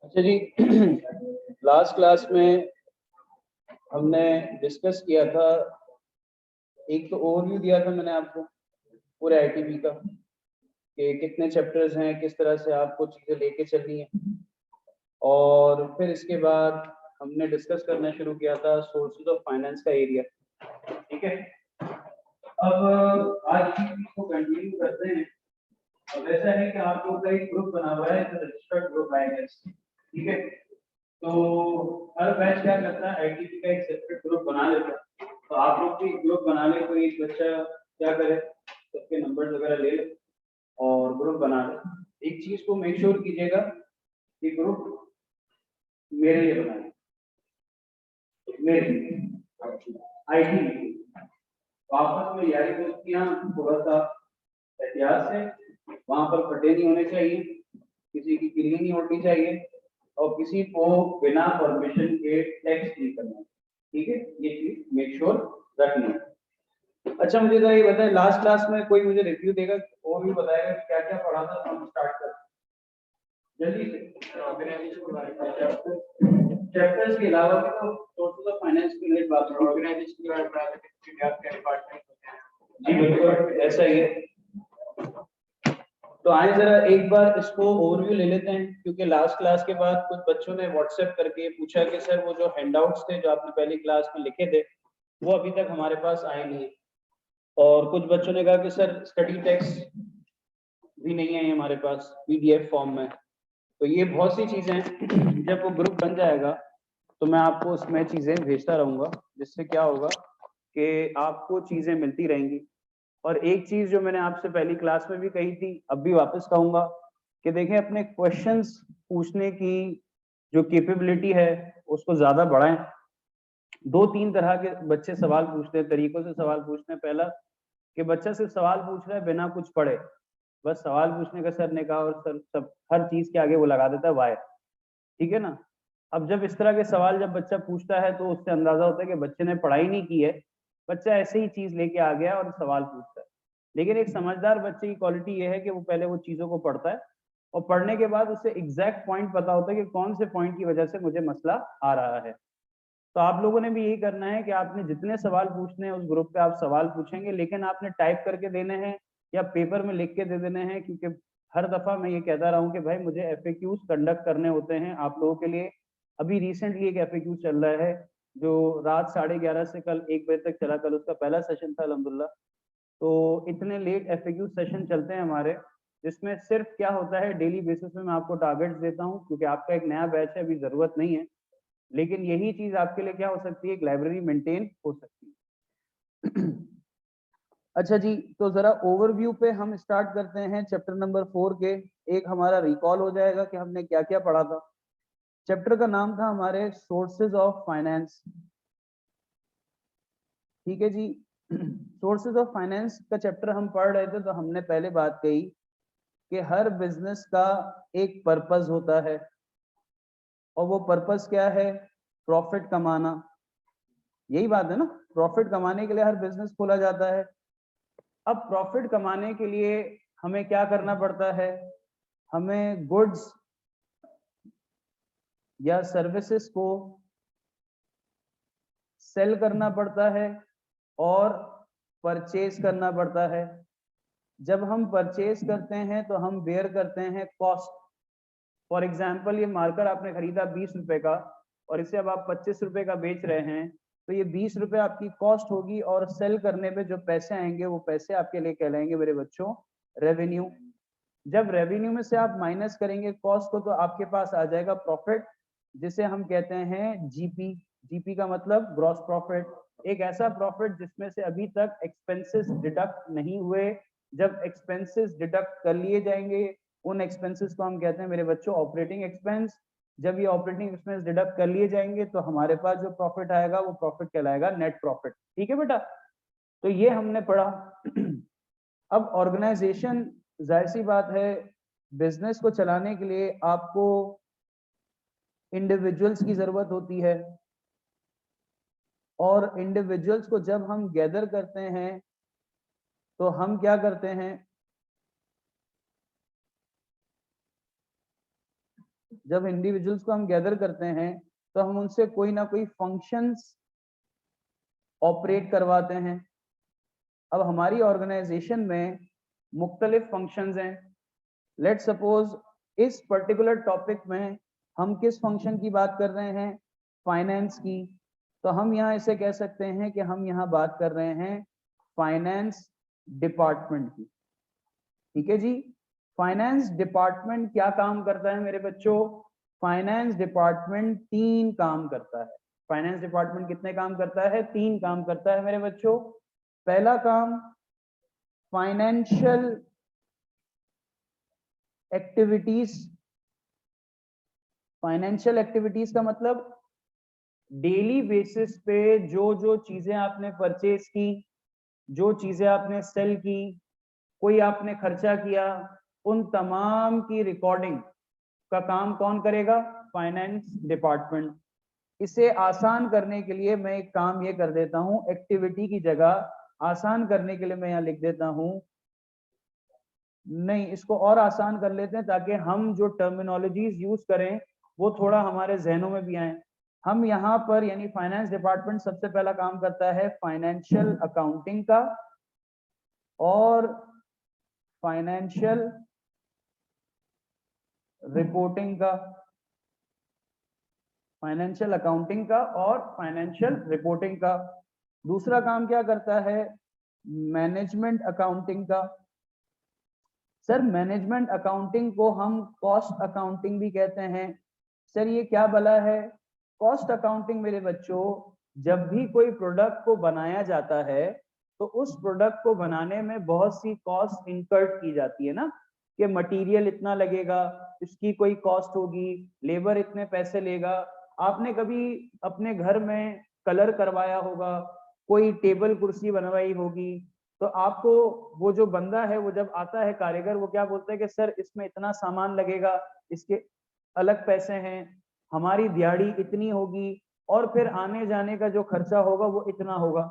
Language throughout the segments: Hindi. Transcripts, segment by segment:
अच्छा जी, लास्ट क्लास में हमने डिस्कस किया था, एक तो ओवरव्यू दिया था मैंने आपको पूरे आईटीबी का कि कितने चैप्टर्स हैं, किस तरह से आपको चीज़ें लेके चलनी है, और फिर इसके बाद हमने डिस्कस करना शुरू किया था सोर्सेज ऑफ फाइनेंस का एरिया। ठीक है, अब आज की चीज को कंटिन्यू करते हैं। अब ऐसा है कि आप लोग का एक ग्रुप बना हुआ है, रजिस्टर्ड ग्रुप है। ठीक है, तो हर बैच क्या करता है, आईटीबी का एक सेपरेट ग्रुप बना लेता है। तो आप लोग भी ग्रुप बना ले, कोई एक बच्चा क्या करे, सबके नंबर वगैरह ले ले और ग्रुप बना ले। एक चीज को मेक श्योर कीजिएगा कि ग्रुप मेरे लिए बनाए, मेरे आईटी आपस में यारी दोस्तियां थोड़ा सा एहतियात से, वहां पर फटे नहीं होने चाहिए, किसी की किल्ली नहीं उड़नी चाहिए, और किसी को बिना परमिशन के टेक्स्ट नहीं करना। ठीक है, ये चीज मेक श्योर रखनी है। अच्छा, मुझे जरा ये बताएं, लास्ट क्लास में कोई मुझे रिव्यू देगा और भी बताएगा क्या क्या पढ़ा था, हम स्टार्ट कर जल्दी से। चैप्टर्स के अलावा भी तो सोर्सेज ऑफ फाइनेंस की रिलेटेड बात, ऑर्गेनाइजेशन के बारे में पढ़ा था, डिपार्टमेंट होते हैं। जी बिल्कुल ऐसा ही है। तो आए जरा एक बार इसको ओवरव्यू ले लेते हैं, क्योंकि लास्ट क्लास के बाद कुछ बच्चों ने व्हाट्सएप करके पूछा कि सर वो जो हैंडआउट्स थे जो आपने पहली क्लास में लिखे थे वो अभी तक हमारे पास आए नहीं, और कुछ बच्चों ने कहा कि सर स्टडी टेक्स्ट भी नहीं है हमारे पास पीडीएफ फॉर्म में। तो ये बहुत सी चीजें हैं, जब वो ग्रुप बन जाएगा तो मैं आपको उसमें चीजें भेजता रहूंगा, जिससे क्या होगा कि आपको चीजें मिलती रहेंगी। और एक चीज जो मैंने आपसे पहली क्लास में भी कही थी, अब भी वापस कहूंगा कि देखें, अपने क्वेश्चंस पूछने की जो कैपेबिलिटी है उसको ज्यादा बढ़ाएं। दो तीन तरह के बच्चे सवाल पूछते हैं, तरीकों से सवाल पूछते हैं। पहला कि बच्चा सिर्फ सवाल पूछ रहा है बिना कुछ पढ़े, बस सवाल पूछने का सर ने कहा और सर सब हर चीज के आगे वो लगा देता है वाई। ठीक है ना। अब जब इस तरह के सवाल जब बच्चा पूछता है तो उससे अंदाजा होता है कि बच्चे ने पढ़ाई नहीं की है, बच्चा ऐसे ही चीज लेके आ गया और सवाल पूछता है। लेकिन एक समझदार बच्चे की क्वालिटी ये है कि वो पहले वो चीजों को पढ़ता है, और पढ़ने के बाद उसे एग्जैक्ट पॉइंट पता होता है कि कौन से पॉइंट की वजह से मुझे मसला आ रहा है। तो आप लोगों ने भी यही करना है कि आपने जितने सवाल पूछने हैं उस ग्रुप पे आप सवाल पूछेंगे, लेकिन आपने टाइप करके देने हैं या पेपर में लिख के दे देने हैं, क्योंकि हर दफा मैं ये कहता रहा हूँ कि भाई मुझे एफएक्यूज कंडक्ट करने होते हैं आप लोगों के लिए। अभी रिसेंटली एक एफएक्यू चल रहा है जो रात 11:30 से कल 1 बजे तक चला, कल उसका पहला सेशन था अल्हम्दुलिल्लाह। तो इतने लेट एफएक्यू सेशन चलते हैं हमारे, जिसमें सिर्फ क्या होता है, डेली बेसिस में मैं आपको टारगेट्स देता हूँ, क्योंकि आपका एक नया बैच है, अभी जरूरत नहीं है, लेकिन यही चीज आपके लिए क्या हो सकती है, एक लाइब्रेरी मेंटेन हो सकती है। अच्छा जी, तो जरा ओवरव्यू पे हम स्टार्ट करते हैं चैप्टर नंबर 4 के। एक हमारा रिकॉल हो जाएगा कि हमने क्या क्या पढ़ा था। चैप्टर का नाम था हमारे सोर्सेज ऑफ फाइनेंस। ठीक है जी। सोर्सेज ऑफ फाइनेंस का चैप्टर हम पढ़ रहे थे, तो हमने पहले बात कही कि हर बिजनेस का एक पर्पस होता है, और वो पर्पस क्या है, प्रॉफिट कमाना। यही बात है ना, प्रॉफिट कमाने के लिए हर बिजनेस खोला जाता है। अब प्रॉफिट कमाने के लिए हमें क्या करना पड़ता है, हमें गुड्स या सर्विसेज को सेल करना पड़ता है और परचेज करना पड़ता है। जब हम परचेज करते हैं तो हम बेयर करते हैं कॉस्ट। फॉर एग्जाम्पल, ये मार्कर आपने खरीदा 20 रुपए का, और इसे अब आप 25 रुपए का बेच रहे हैं, तो ये 20 रुपए आपकी कॉस्ट होगी, और सेल करने पे जो पैसे आएंगे वो पैसे आपके लिए कहलाएंगे मेरे बच्चों रेवेन्यू। जब रेवेन्यू में से आप माइनस करेंगे कॉस्ट को, तो आपके पास आ जाएगा प्रॉफिट, जिसे हम कहते हैं जीपी। जीपी का मतलब ग्रॉस प्रॉफिट, एक ऐसा प्रॉफिट जिसमें से अभी तक एक्सपेंसेस डिडक्ट नहीं हुए। जब एक्सपेंसेस डिडक्ट कर लिए जाएंगे, उन एक्सपेंसेस को हम कहते हैं मेरे बच्चों ऑपरेटिंग एक्सपेंस। जब ये ऑपरेटिंग एक्सपेंस डिडक्ट कर लिए जाएंगे तो हमारे पास जो प्रॉफिट आएगा वो प्रॉफिट कहलाएगा नेट प्रॉफिट। ठीक है बेटा, तो ये हमने पढ़ा। अब ऑर्गेनाइजेशन, जाहिर सी बात है, बिजनेस को चलाने के लिए आपको इंडिविजुअल्स की जरूरत होती है, और इंडिविजुअल्स को जब हम गैदर करते हैं तो हम क्या करते हैं, जब इंडिविजुअल्स को हम गैदर करते हैं तो हम उनसे कोई ना कोई फंक्शंस ऑपरेट करवाते हैं। अब हमारी ऑर्गेनाइजेशन में मुख्तलिफ फंक्शंस हैं। लेट सपोज इस पर्टिकुलर टॉपिक में हम किस फंक्शन की बात कर रहे हैं, फाइनेंस की, तो हम यहाँ इसे कह सकते हैं कि हम यहाँ बात कर रहे हैं फाइनेंस डिपार्टमेंट की। ठीक है जी। फाइनेंस डिपार्टमेंट क्या काम करता है मेरे बच्चों? फाइनेंस डिपार्टमेंट 3 काम करता है। फाइनेंस डिपार्टमेंट कितने काम करता है? 3 काम करता है मेरे बच्चों। पहला काम फाइनेंशियल एक्टिविटीज। फाइनेंशियल एक्टिविटीज का मतलब डेली बेसिस पे जो जो चीजें आपने परचेज की, जो चीजें आपने सेल की, कोई आपने खर्चा किया, उन तमाम की रिकॉर्डिंग का काम कौन करेगा? Finance department. इसे आसान करने के लिए मैं एक काम ये कर देता हूं, एक्टिविटी की जगह आसान करने के लिए मैं यहां लिख देता हूं, नहीं इसको और आसान कर लेते हैं ताकि हम जो टर्मिनोलॉजीज यूज करें वो थोड़ा हमारे जहनों में भी आए। हम यहाँ पर यानी फाइनेंस डिपार्टमेंट सबसे पहला काम करता है फाइनेंशियल अकाउंटिंग का और फाइनेंशियल रिपोर्टिंग का। फाइनेंशियल अकाउंटिंग का और फाइनेंशियल रिपोर्टिंग का। दूसरा काम क्या करता है? मैनेजमेंट अकाउंटिंग का। सर मैनेजमेंट अकाउंटिंग को हम कॉस्ट अकाउंटिंग भी कहते हैं। सर ये क्या भला है? कॉस्ट अकाउंटिंग मेरे बच्चों, जब भी कोई प्रोडक्ट को बनाया जाता है तो उस प्रोडक्ट को बनाने में बहुत सी कॉस्ट इंकर्ड की जाती है ना, कि मटेरियल इतना लगेगा, इसकी कोई कॉस्ट होगी, लेबर इतने पैसे लेगा। आपने कभी अपने घर में कलर करवाया होगा, कोई टेबल कुर्सी बनवाई होगी, तो आपको वो जो बंदा है वो जब आता है कारीगर, वो क्या बोलता है कि सर इसमें इतना सामान लगेगा, इसके अलग पैसे हैं, हमारी दिहाड़ी इतनी होगी, और फिर आने जाने का जो खर्चा होगा वो इतना होगा।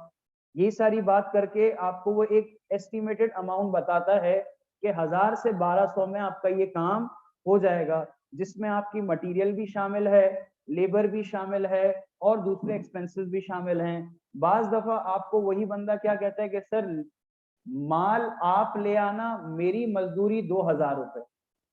ये सारी बात करके आपको वो एक एस्टिमेटेड अमाउंट बताता है कि 1000 से 1200 में आपका ये काम हो जाएगा, जिसमें आपकी मटेरियल भी शामिल है, लेबर भी शामिल है और दूसरे एक्सपेंसेस भी शामिल हैं। बाज दफा आपको वही बंदा क्या कहता है कि सर माल आप ले आना, मेरी मजदूरी 2000 रुपए।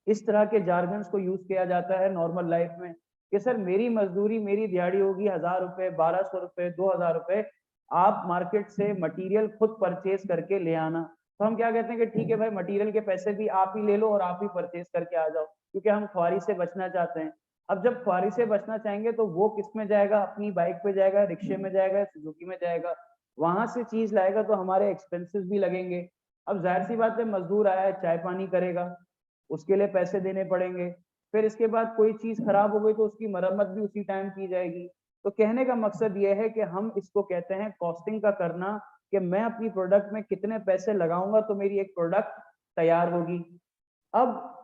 इस तरह के जार्गन्स को यूज किया जाता है नॉर्मल लाइफ में कि सर मेरी मजदूरी, मेरी दिहाड़ी होगी 1000 रुपए, 1200 रुपए, 2000 रुपए, आप मार्केट से मटेरियल खुद परचेज करके ले आना। तो हम क्या कहते हैं कि ठीक है भाई, मटेरियल के पैसे भी आप ही ले लो और आप ही परचेज करके आ जाओ, क्योंकि हम ख्वारी से बचना चाहते हैं। अब जब ख्वारी से बचना चाहेंगे तो वो किस में जाएगा? अपनी बाइक पे जाएगा, रिक्शे में जाएगा, सुजुकी में जाएगा, वहां से चीज लाएगा तो हमारे एक्सपेंसेस भी लगेंगे। अब जाहिर सी बात है, मजदूर आया है, चाय पानी करेगा, उसके लिए पैसे देने पड़ेंगे। फिर इसके बाद कोई चीज खराब हो गई तो उसकी मरम्मत भी उसी टाइम की जाएगी। तो कहने का मकसद यह है कि हम इसको कहते हैं कॉस्टिंग का करना, कि मैं अपनी प्रोडक्ट में कितने पैसे लगाऊंगा तो मेरी एक प्रोडक्ट तैयार होगी। अब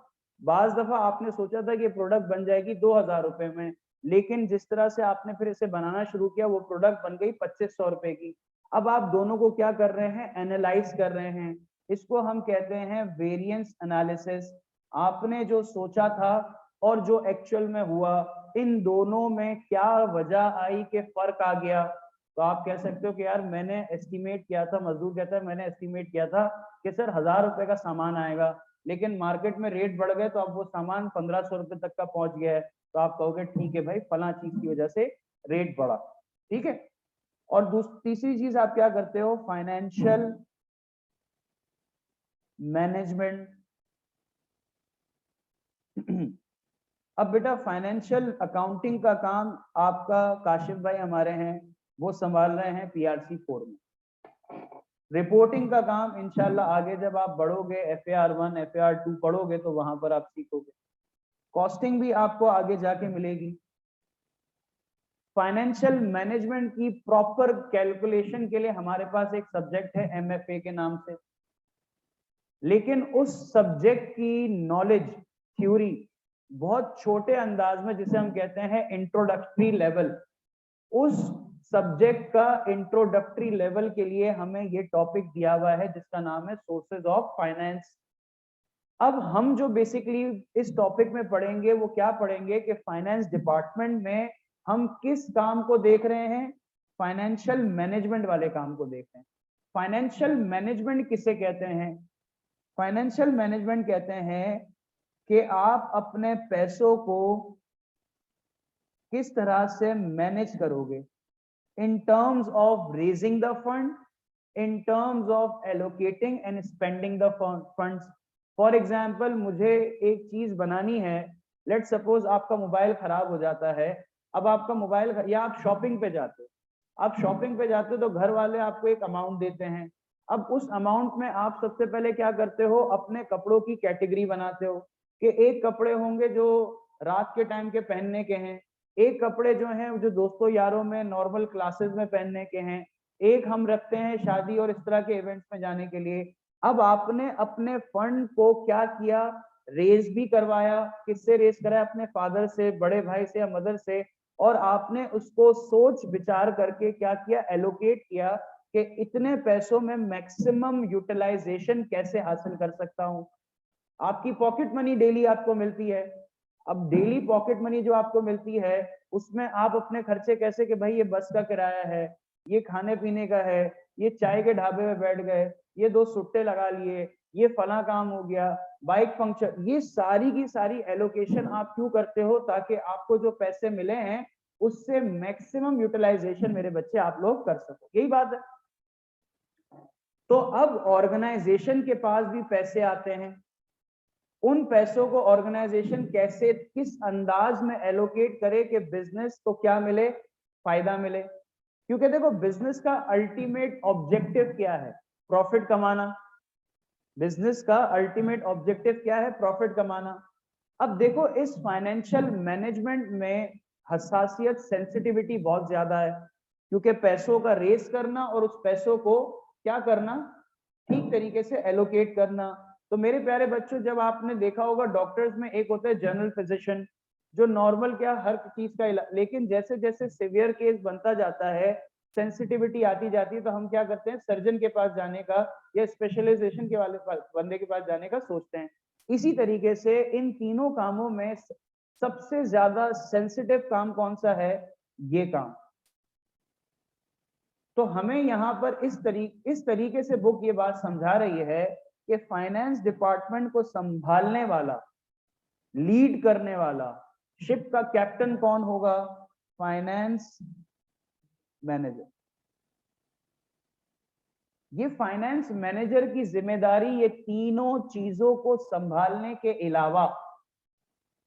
बाज दफा आपने सोचा था कि प्रोडक्ट बन जाएगी 2000 रुपए में, लेकिन जिस तरह से आपने फिर इसे बनाना शुरू किया वो प्रोडक्ट बन गई 2500 रुपए की। अब आप दोनों को क्या कर रहे हैं? एनालाइज कर रहे हैं। इसको हम कहते हैं वेरिएंस एनालिसिस। आपने जो सोचा था और जो एक्चुअल में हुआ, इन दोनों में क्या वजह आई कि फर्क आ गया। तो आप कह सकते हो कि यार मैंने एस्टिमेट किया था, मजदूर कहता है मैंने एस्टिमेट किया था कि सर 1000 रुपए का सामान आएगा, लेकिन मार्केट में रेट बढ़ गए तो अब वो सामान 1500 रुपए तक का पहुंच गया है। तो आप कहोगे ठीक है भाई, फला चीज की वजह से रेट बढ़ा। ठीक है। और तीसरी चीज आप क्या करते हो? Financial management. अब बेटा फाइनेंशियल अकाउंटिंग का काम आपका काशिफ भाई हमारे हैं, वो संभाल रहे हैं पीआरसी 4 में। रिपोर्टिंग का काम इंशाल्लाह आगे जब आप बढ़ोगे, FAR 1 FAR 2 पढ़ोगे तो वहां पर आप सीखोगे। कॉस्टिंग भी आपको आगे जाके मिलेगी। फाइनेंशियल मैनेजमेंट की प्रॉपर कैलकुलेशन के लिए हमारे पास एक सब्जेक्ट है MFA के नाम से, लेकिन उस सब्जेक्ट की नॉलेज थ्योरी बहुत छोटे अंदाज में, जिसे हम कहते हैं इंट्रोडक्टरी लेवल, उस सब्जेक्ट का इंट्रोडक्टरी लेवल के लिए हमें ये टॉपिक दिया हुआ है जिसका नाम है सोर्सेज ऑफ फाइनेंस। अब हम जो बेसिकली इस टॉपिक में पढ़ेंगे वो क्या पढ़ेंगे कि फाइनेंस डिपार्टमेंट में हम किस काम को देख रहे हैं, फाइनेंशियल मैनेजमेंट वाले काम को देख रहे हैं। फाइनेंशियल मैनेजमेंट किसे कहते हैं? फाइनेंशियल मैनेजमेंट कहते हैं कि आप अपने पैसों को किस तरह से मैनेज करोगे in terms of raising the fund, in terms of allocating and spending the funds. For example, मुझे एक चीज बनानी है, let's suppose आपका मोबाइल खराब हो जाता है, अब आपका मोबाइल, या आप शॉपिंग पे जाते हो, आप शॉपिंग पे जाते हो तो घर वाले आपको एक अमाउंट देते हैं। अब उस अमाउंट में आप सबसे पहले क्या करते हो, अपने कपड़ों की कैटेगरी बनाते हो कि एक कपड़े होंगे जो रात के टाइम के पहनने के हैं, एक कपड़े जो हैं जो दोस्तों यारों में नॉर्मल क्लासेस में पहनने के हैं, एक हम रखते हैं शादी और इस तरह के इवेंट्स में जाने के लिए। अब आपने अपने फंड को क्या किया, रेज भी करवाया। किससे रेज कराया? अपने फादर से, बड़े भाई से या मदर से, और आपने उसको सोच विचार करके क्या किया, एलोकेट किया कि इतने पैसों में मैक्सिमम यूटिलाइजेशन कैसे हासिल कर सकता हूं। आपकी पॉकेट मनी डेली आपको मिलती है, अब डेली पॉकेट मनी जो आपको मिलती है उसमें आप अपने खर्चे कैसे, कि भाई ये बस का किराया है, ये खाने पीने का है, ये चाय के ढाबे में बैठ गए, ये 2 सुट्टे लगा लिए, ये फला काम हो गया, बाइक पंक्चर, ये सारी की सारी एलोकेशन आप क्यों करते हो? ताकि आपको जो पैसे मिले हैं उससे मैक्सिमम यूटिलाइजेशन मेरे बच्चे आप लोग कर सको, यही बात है। तो अब ऑर्गेनाइजेशन के पास भी पैसे आते हैं, उन पैसों को ऑर्गेनाइजेशन कैसे, किस अंदाज में एलोकेट करे कि बिजनेस को क्या मिले, फायदा मिले। क्योंकि देखो बिजनेस का अल्टीमेट ऑब्जेक्टिव क्या है? प्रॉफिट कमाना। बिजनेस का अल्टीमेट ऑब्जेक्टिव क्या है? प्रॉफिट कमाना। अब देखो इस फाइनेंशियल मैनेजमेंट में हसासियत, सेंसिटिविटी बहुत ज्यादा है, क्योंकि पैसों का रेस करना और उस पैसों को क्या करना, ठीक तरीके से एलोकेट करना। तो मेरे प्यारे बच्चों, जब आपने देखा होगा डॉक्टर्स में एक होता है जनरल फिजिशियन, जो नॉर्मल क्या हर चीज का लेकिन जैसे जैसे सिवियर केस बनता जाता है, सेंसिटिविटी आती जाती है, तो हम क्या करते हैं, सर्जन के पास जाने का या स्पेशलाइजेशन के वाले बंदे के पास जाने का सोचते हैं। इसी तरीके से इन तीनों कामों में सबसे ज्यादा सेंसिटिव काम कौन सा है? ये काम। तो हमें यहाँ पर इस तरीके से बुक ये बात समझा रही है कि फाइनेंस डिपार्टमेंट को संभालने वाला, लीड करने वाला, शिप का कैप्टन कौन होगा? Finance manager. ये फाइनेंस मैनेजर की जिम्मेदारी ये तीनों चीजों को संभालने के अलावा,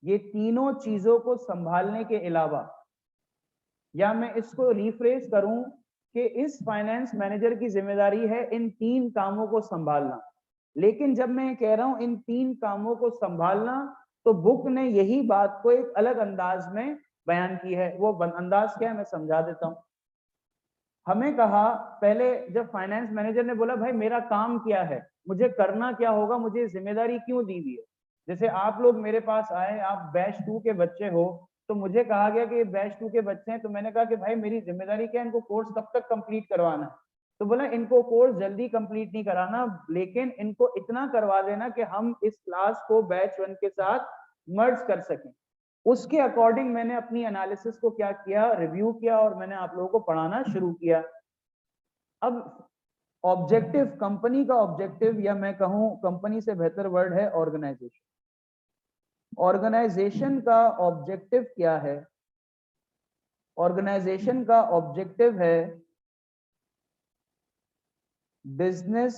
ये तीनों चीजों को संभालने के अलावा, या मैं इसको रिफ्रेश करूं कि इस फाइनेंस मैनेजर की जिम्मेदारी है इन 3 कामों को संभालना। लेकिन जब मैं कह रहा हूं इन 3 कामों को संभालना, तो बुक ने यही बात को एक अलग अंदाज में बयान की है। वो अंदाज क्या है मैं समझा देता हूं। हमें कहा पहले, जब फाइनेंस मैनेजर ने बोला भाई मेरा काम क्या है, मुझे करना क्या होगा, मुझे जिम्मेदारी क्यों दी हुई है। जैसे आप लोग मेरे पास आए, आप बैच 2 के बच्चे हो, तो मुझे कहा गया कि बैच 2 के बच्चे हैं, तो मैंने कहा कि भाई मेरी जिम्मेदारी क्या है, इनको कोर्स कब तक कंप्लीट करवाना है। तो बोला इनको कोर्स जल्दी कंप्लीट नहीं कराना, लेकिन इनको इतना करवा देना कि हम इस क्लास को बैच 1 के साथ मर्ज कर सकें। उसके अकॉर्डिंग मैंने अपनी एनालिसिस को क्या किया, रिव्यू किया, और मैंने आप लोगों को पढ़ाना शुरू किया। अब ऑब्जेक्टिव, कंपनी का ऑब्जेक्टिव, या मैं कहूं कंपनी से बेहतर वर्ड है ऑर्गेनाइजेशन। ऑर्गेनाइजेशन का ऑब्जेक्टिव क्या है? ऑर्गेनाइजेशन का ऑब्जेक्टिव है बिजनेस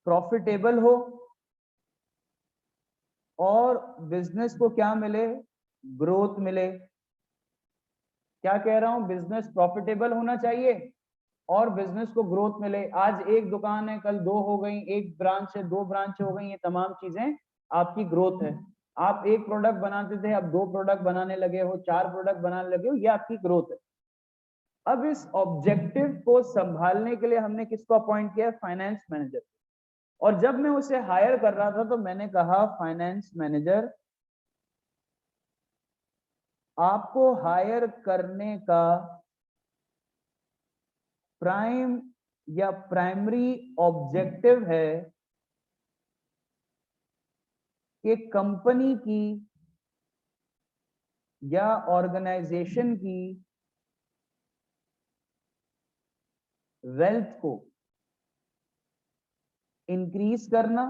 प्रॉफिटेबल हो और बिजनेस को क्या मिले, ग्रोथ मिले। क्या कह रहा हूं, बिजनेस प्रॉफिटेबल होना चाहिए और बिजनेस को ग्रोथ मिले। आज एक दुकान है, कल 2 हो गई, एक ब्रांच है, 2 ब्रांच हो गई, ये तमाम चीजें आपकी ग्रोथ है। आप एक प्रोडक्ट बनाते थे, अब 2 प्रोडक्ट बनाने लगे हो, 4 प्रोडक्ट बनाने लगे हो, ये आपकी ग्रोथ है। अब इस ऑब्जेक्टिव को संभालने के लिए हमने किसको अपॉइंट किया? Finance manager. और जब मैं उसे हायर कर रहा था तो मैंने कहा फाइनेंस मैनेजर, आपको हायर करने का प्राइम या प्राइमरी ऑब्जेक्टिव है कि कंपनी की या ऑर्गेनाइजेशन की वेल्थ को इंक्रीज करना,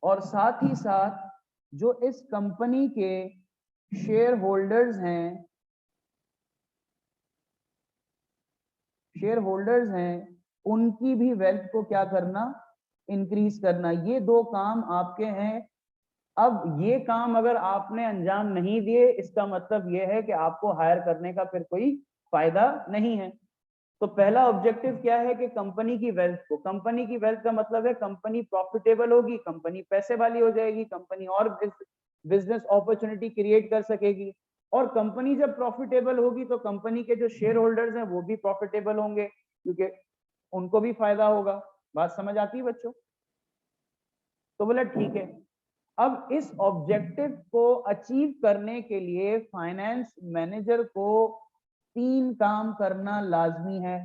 और साथ ही साथ जो इस कंपनी के शेयर होल्डर्स हैं उनकी भी वेल्थ को क्या करना, इंक्रीज करना। ये दो काम आपके हैं। अब ये काम अगर आपने अंजाम नहीं दिए, इसका मतलब ये है कि आपको हायर करने का फिर कोई फायदा नहीं है। तो पहला ऑब्जेक्टिव क्या है कि कंपनी की वेल्थ को, कंपनी की वेल्थ का मतलब है कंपनी प्रॉफिटेबल होगी, कंपनी पैसे वाली हो जाएगी, कंपनी और बिजनेस अपॉर्चुनिटी क्रिएट कर सकेगी। और कंपनी जब प्रॉफिटेबल होगी तो कंपनी के जो शेयर होल्डर्स हैं वो भी प्रॉफिटेबल होंगे, क्योंकि उनको भी फायदा होगा। बात समझ आती है बच्चों? तो बोला ठीक है। अब इस ऑब्जेक्टिव को अचीव करने के लिए फाइनेंस मैनेजर को 3 काम करना लाजमी है।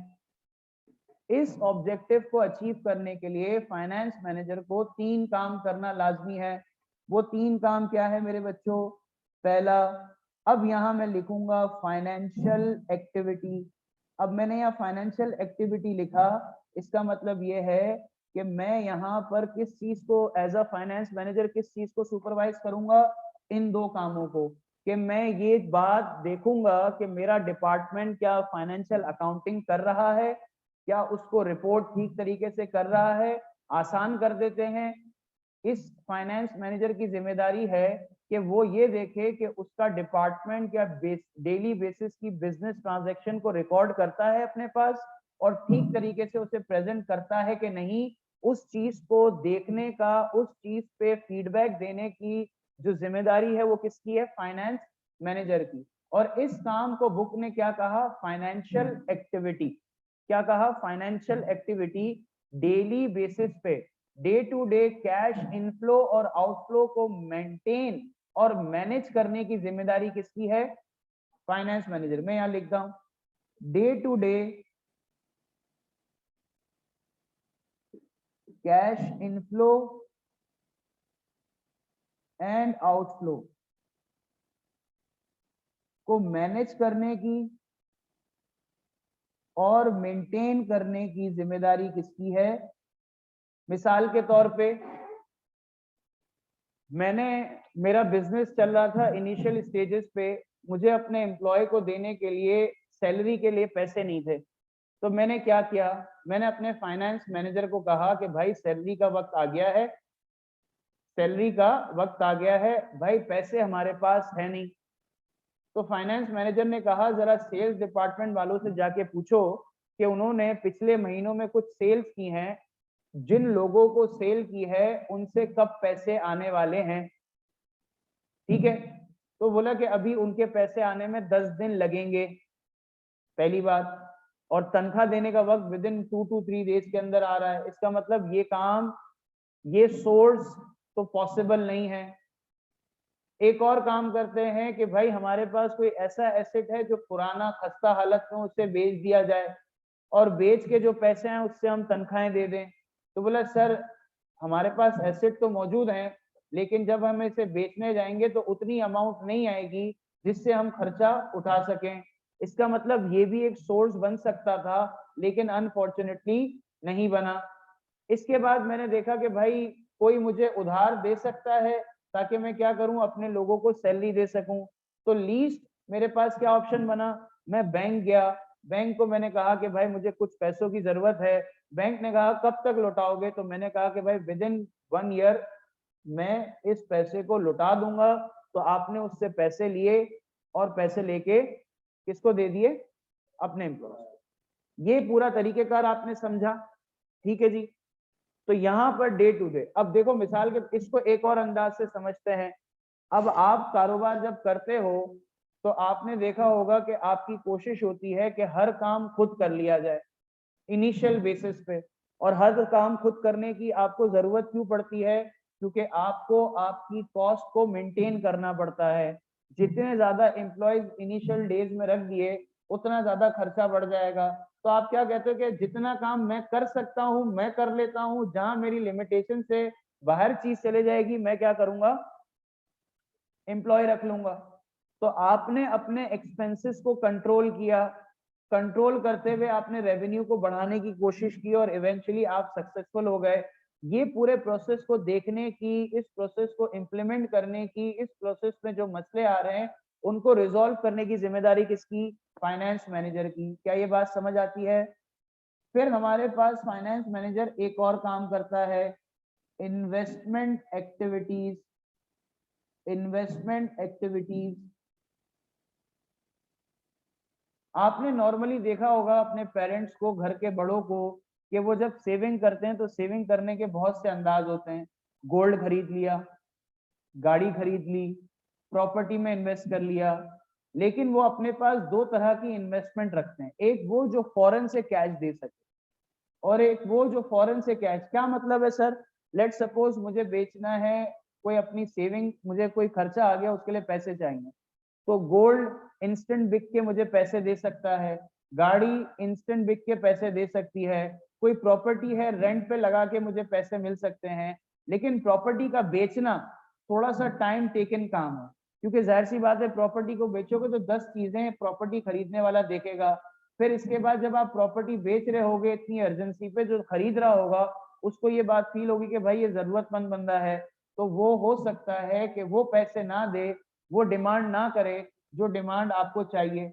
इस ऑब्जेक्टिव को अचीव करने के लिए फाइनेंस मैनेजर को 3 काम करना लाजमी है। वो 3 काम क्या है मेरे बच्चों? पहला, अब यहां मैं लिखूंगा फाइनेंशियल एक्टिविटी। अब मैंने यहाँ फाइनेंशियल एक्टिविटी लिखा, इसका मतलब ये है कि मैं यहाँ पर किस चीज को एज अ फाइनेंस मैनेजर किस चीज को सुपरवाइज करूंगा? इन 2 कामों को, कि मैं ये बात देखूंगा कि मेरा डिपार्टमेंट क्या फाइनेंशियल अकाउंटिंग कर रहा है, क्या उसको रिपोर्ट ठीक तरीके से कर रहा है, आसान कर देते हैं। इस फाइनेंस मैनेजर की जिम्मेदारी है कि वो ये देखे कि उसका डिपार्टमेंट या डेली बेसिस की बिजनेस ट्रांजैक्शन को रिकॉर्ड करता है अपने पास, और ठीक तरीके से उसे प्रेजेंट करता है कि नहीं। उस चीज को देखने का, उस चीज पे फीडबैक देने की जो जिम्मेदारी है वो किसकी है? फाइनेंस मैनेजर की। और इस काम को बुक ने क्या कहा? Financial activity. क्या कहा? Financial activity. डेली बेसिस पे day to day cash inflow और आउटफ्लो को मेंटेन और मैनेज करने की जिम्मेदारी किसकी है? Finance manager. मैं यहां लिखता हूं day to day cash inflow and outflow को मैनेज करने की और मेंटेन करने की जिम्मेदारी किसकी है? मिसाल के तौर पे मेरा बिजनेस चल रहा था, इनिशियल स्टेजेस पे मुझे अपने एम्प्लॉय को देने के लिए सैलरी के लिए पैसे नहीं थे। तो मैंने क्या किया? मैंने अपने फाइनेंस मैनेजर को कहा कि भाई सैलरी का वक्त आ गया है, सैलरी का वक्त आ गया है भाई, पैसे हमारे पास है नहीं। तो फाइनेंस मैनेजर ने कहा जरा सेल्स डिपार्टमेंट वालों से जाके पूछो कि उन्होंने पिछले महीनों में कुछ सेल्स की हैं, जिन लोगों को सेल की है उनसे कब पैसे आने वाले हैं। ठीक है? तो बोला कि अभी उनके पैसे आने में 10 दिन लगेंगे, पहली बात। और तनख्वाह देने का वक्त विद इन 2 to 3 डेज के अंदर आ रहा है। इसका मतलब ये काम, ये सोर्स तो पॉसिबल नहीं है। एक और काम करते हैं कि भाई हमारे पास कोई ऐसा एसेट है जो पुराना खस्ता हालत में, उसे बेच दिया जाए और बेच के जो पैसे हैं उससे हम तनख्वाहें दे दें। तो बोला सर हमारे पास एसेट तो मौजूद हैं, लेकिन जब हम इसे बेचने जाएंगे तो उतनी अमाउंट नहीं आएगी जिससे हम खर्चा उठा सकें। इसका मतलब ये भी एक सोर्स बन सकता था, लेकिन अनफॉर्चुनेटली नहीं बना। इसके बाद मैंने देखा कि भाई कोई मुझे उधार दे सकता है ताकि मैं क्या करूं, अपने लोगों को सैलरी दे सकूं। तो लीस्ट मेरे पास क्या ऑप्शन बना? मैं बैंक गया, बैंक को मैंने कहा कि भाई मुझे कुछ पैसों की जरूरत है। बैंक ने कहा कब तक लौटाओगे? तो मैंने कहा कि भाई विद इन 1 ईयर मैं इस पैसे को लौटा दूंगा। तो आपने उससे पैसे लिए और पैसे लेके किसको दे दिए? अपने एम्प्लॉय। ये पूरा तरीकेकार आपने समझा? ठीक है जी। तो यहाँ पर डे टू डे, अब देखो मिसाल के इसको एक और अंदाज से समझते हैं। अब आप कारोबार जब करते हो तो आपने देखा होगा कि आपकी कोशिश होती है कि हर काम खुद कर लिया जाए इनिशियल बेसिस पे, और हर काम खुद करने की आपको जरूरत क्यों पड़ती है? क्योंकि आपको आपकी कॉस्ट को मेंटेन करना पड़ता है। जितने ज्यादा एम्प्लॉयज इनिशियल डेज में रख दिए उतना ज्यादा खर्चा बढ़ जाएगा। तो आप क्या कहते हो कि जितना काम मैं कर सकता हूं मैं कर लेता हूं, जहां मेरी लिमिटेशन से बाहर चीज चले जाएगी मैं क्या करूंगा? एम्प्लॉय रख लूंगा। तो आपने अपने एक्सपेंसेस को कंट्रोल किया, कंट्रोल करते हुए आपने रेवेन्यू को बढ़ाने की कोशिश की और इवेंचुअली आप सक्सेसफुल हो गए। ये पूरे प्रोसेस को देखने की, इस प्रोसेस को इम्प्लीमेंट करने की, इस प्रोसेस में जो मसले आ रहे हैं उनको रिजॉल्व करने की जिम्मेदारी किसकी? फाइनेंस मैनेजर की। क्या ये बात समझ आती है? फिर हमारे पास फाइनेंस मैनेजर एक और काम करता है, इन्वेस्टमेंट एक्टिविटीज। इन्वेस्टमेंट एक्टिविटीज आपने नॉर्मली देखा होगा अपने पेरेंट्स को, घर के बड़ों को, कि वो जब सेविंग करते हैं तो सेविंग करने के बहुत से अंदाज होते हैं। गोल्ड खरीद लिया, गाड़ी खरीद ली, प्रॉपर्टी में इन्वेस्ट कर लिया। लेकिन वो अपने पास दो तरह की इन्वेस्टमेंट रखते हैं, एक वो जो फौरन से कैश दे सके और एक वो जो फौरन से कैश। क्या मतलब है सर? लेट सपोज मुझे बेचना है कोई अपनी सेविंग, मुझे कोई खर्चा आ गया उसके लिए पैसे चाहिए, तो गोल्ड इंस्टेंट बिक के मुझे पैसे दे सकता है, गाड़ी इंस्टेंट बिक के पैसे दे सकती है, कोई प्रॉपर्टी है रेंट पे लगा के मुझे पैसे मिल सकते हैं। लेकिन प्रॉपर्टी का बेचना थोड़ा सा टाइम टेकन काम है, क्योंकि जाहिर सी बात है प्रॉपर्टी को बेचोगे तो 10 चीजें प्रॉपर्टी खरीदने वाला देखेगा। फिर इसके बाद जब आप प्रॉपर्टी बेच रहे होगे इतनी अर्जेंसी पे, जो खरीद रहा होगा उसको ये बात फील होगी कि भाई ये जरूरतमंद बंदा है, तो वो हो सकता है कि वो पैसे ना दे, वो डिमांड ना करे जो डिमांड आपको चाहिए।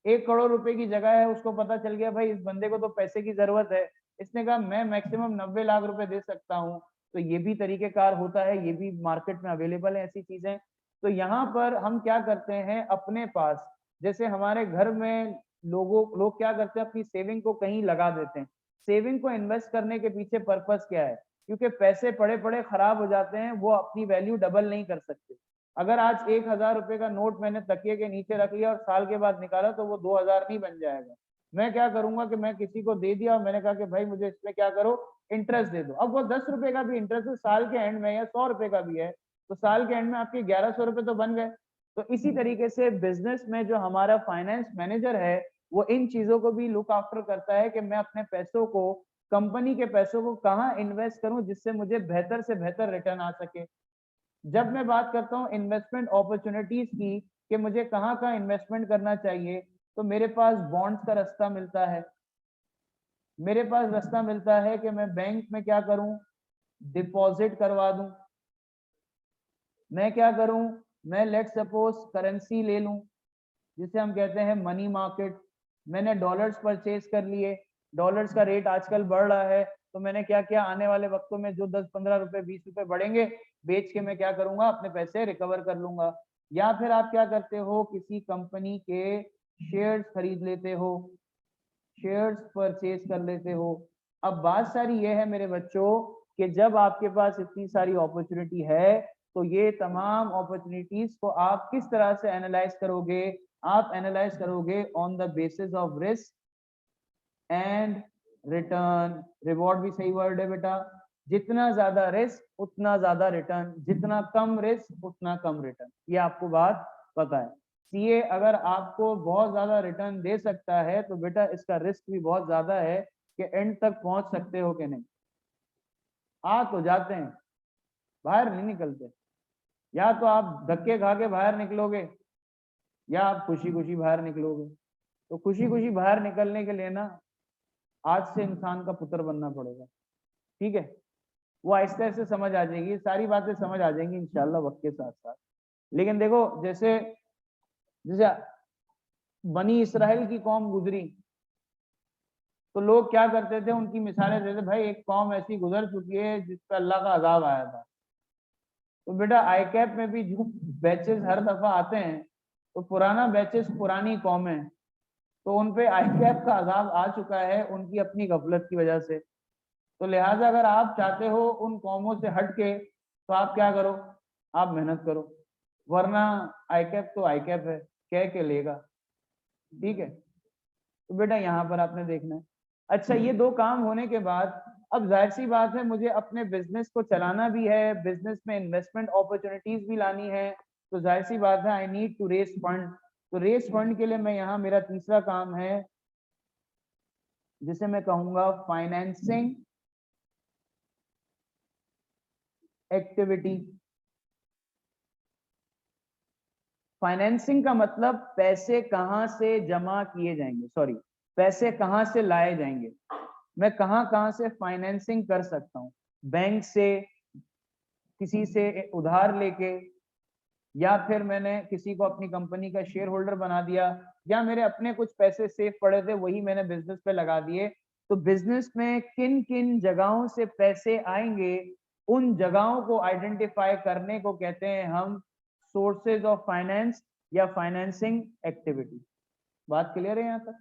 1 करोड़ रुपए की जगह है, उसको पता चल गया भाई इस बंदे को तो पैसे की जरूरत है, इसने कहा मैं मैक्सिमम 90 लाख रुपए दे सकता हूँ। तो ये भी तरीकेकार होता है, ये भी मार्केट में अवेलेबल है ऐसी चीजें। तो यहाँ पर हम क्या करते हैं अपने पास, जैसे हमारे घर में लोग क्या करते हैं, अपनी सेविंग को कहीं लगा देते हैं। सेविंग को इन्वेस्ट करने के पीछे पर्पस क्या है? क्योंकि पैसे पड़े पड़े खराब हो जाते हैं, वो अपनी वैल्यू डबल नहीं कर सकते। अगर आज 1,000 रुपए का नोट मैंने तकिए के नीचे रख लिया और साल के बाद निकाला तो वो 2,000 नहीं बन जाएगा। मैं क्या करूंगा कि मैं किसी को दे दिया और मैंने कहा कि भाई मुझे इसमें क्या करो, इंटरेस्ट दे दो। अब वो 10 रुपए का भी इंटरेस्ट है साल के एंड में, या 100 रुपए का भी है, तो साल के एंड में आपके 1,100 रुपए तो बन गए। तो इसी तरीके से बिजनेस में जो हमारा फाइनेंस मैनेजर है वो इन चीजों को भी लुक आफ्टर करता है कि मैं अपने पैसों को, कंपनी के पैसों को कहाँ इन्वेस्ट करूं जिससे मुझे बेहतर से बेहतर रिटर्न आ सके। जब मैं बात करता हूँ इन्वेस्टमेंट अपॉर्चुनिटीज की कि मुझे कहाँ कहाँ इन्वेस्टमेंट करना चाहिए, तो मेरे पास बॉन्ड्स का रास्ता मिलता है। मेरे पास रास्ता मिलता है कि मैं बैंक में क्या करूं, डिपॉजिट करवा दूं। मैं क्या करूं, मैं लेट सपोज करेंसी ले लूं जिसे हम कहते हैं मनी मार्केट। मैंने डॉलर्स परचेज कर लिए, डॉलर्स का रेट आजकल बढ़ रहा है, तो मैंने क्या किया, आने वाले वक्तों में जो 10-15 रुपए 20 रुपए बढ़ेंगे, बेच के मैं क्या करूंगा, अपने पैसे रिकवर कर लूंगा। या फिर आप क्या करते हो, किसी कंपनी के शेयर्स खरीद लेते हो, शेयर्स परचेज कर लेते हो। अब बात सारी ये है मेरे बच्चों कि जब आपके पास इतनी सारी अपॉर्चुनिटी है तो ये तमाम अपॉर्चुनिटीज को आप किस तरह से एनालाइज करोगे? आप एनालाइज करोगे on the basis of risk and return. Reward भी सही वर्ड है बेटा। जितना ज्यादा रिस्क उतना ज्यादा रिटर्न, जितना कम रिस्क उतना कम रिटर्न। ये आपको बात पता है। सीए अगर आपको बहुत ज्यादा रिटर्न दे सकता है तो बेटा इसका रिस्क भी बहुत ज्यादा है कि एंड तक पहुंच सकते हो कि नहीं। आ तो जाते हैं, बाहर नहीं निकलते। या तो आप धक्के खा के बाहर निकलोगे या आप खुशी खुशी बाहर निकलोगे। तो खुशी खुशी बाहर निकलने के लिए ना आज से इंसान का पुत्र बनना पड़ेगा। ठीक है, वो आहिस्ते आहिस्ते समझ आ जाएगी, सारी बातें समझ आ जाएंगी इंशाल्लाह वक्त के साथ साथ। लेकिन देखो जैसे जैसे बनी इसराइल की कौम गुजरी तो लोग क्या करते थे, उनकी मिसालें देते, भाई एक कौम ऐसी गुजर चुकी है जिस पर अल्लाह का अजाब आया था। तो बेटा आईकैप में भी जो बैचेस हर दफा आते हैं तो पुराना बैचेस, पुरानी कौमें, तो उनपे आईकैप का अजाब आ चुका है उनकी अपनी गफलत की वजह से। तो लिहाजा अगर आप चाहते हो उन कौमों से हट के, तो आप क्या करो, आप मेहनत करो, वरना आईकैप तो आईकैप है, कह के लेगा। ठीक है, तो बेटा यहाँ पर आपने देखना है अच्छा, ये दो काम होने के बाद अब जाहिर सी बात है मुझे अपने बिजनेस को चलाना भी है, बिजनेस में इन्वेस्टमेंट अपॉर्चुनिटीज भी लानी है, तो जाहिर सी बात है I need to raise fund. तो रेज फंड के लिए मैं यहाँ मेरा तीसरा काम है जिसे मैं कहूंगा फाइनेंसिंग एक्टिविटी। फाइनेंसिंग का मतलब पैसे कहां से जमा किए जाएंगे, सॉरी पैसे कहां से लाए जाएंगे, मैं कहां कहां से फाइनेंसिंग कर सकता हूं, बैंक से, किसी से उधार लेके, या फिर मैंने किसी को अपनी कंपनी का शेयर होल्डर बना दिया, या मेरे अपने कुछ पैसे सेफ पड़े थे वही मैंने बिजनेस पे लगा दिए। तो बिजनेस में किन किन जगहों से पैसे आएंगे, उन जगहों को आइडेंटिफाई करने को कहते हैं हम सोर्सेज ऑफ फाइनेंस या फाइनेंसिंग एक्टिविटी। बात क्लियर है यहाँ तक?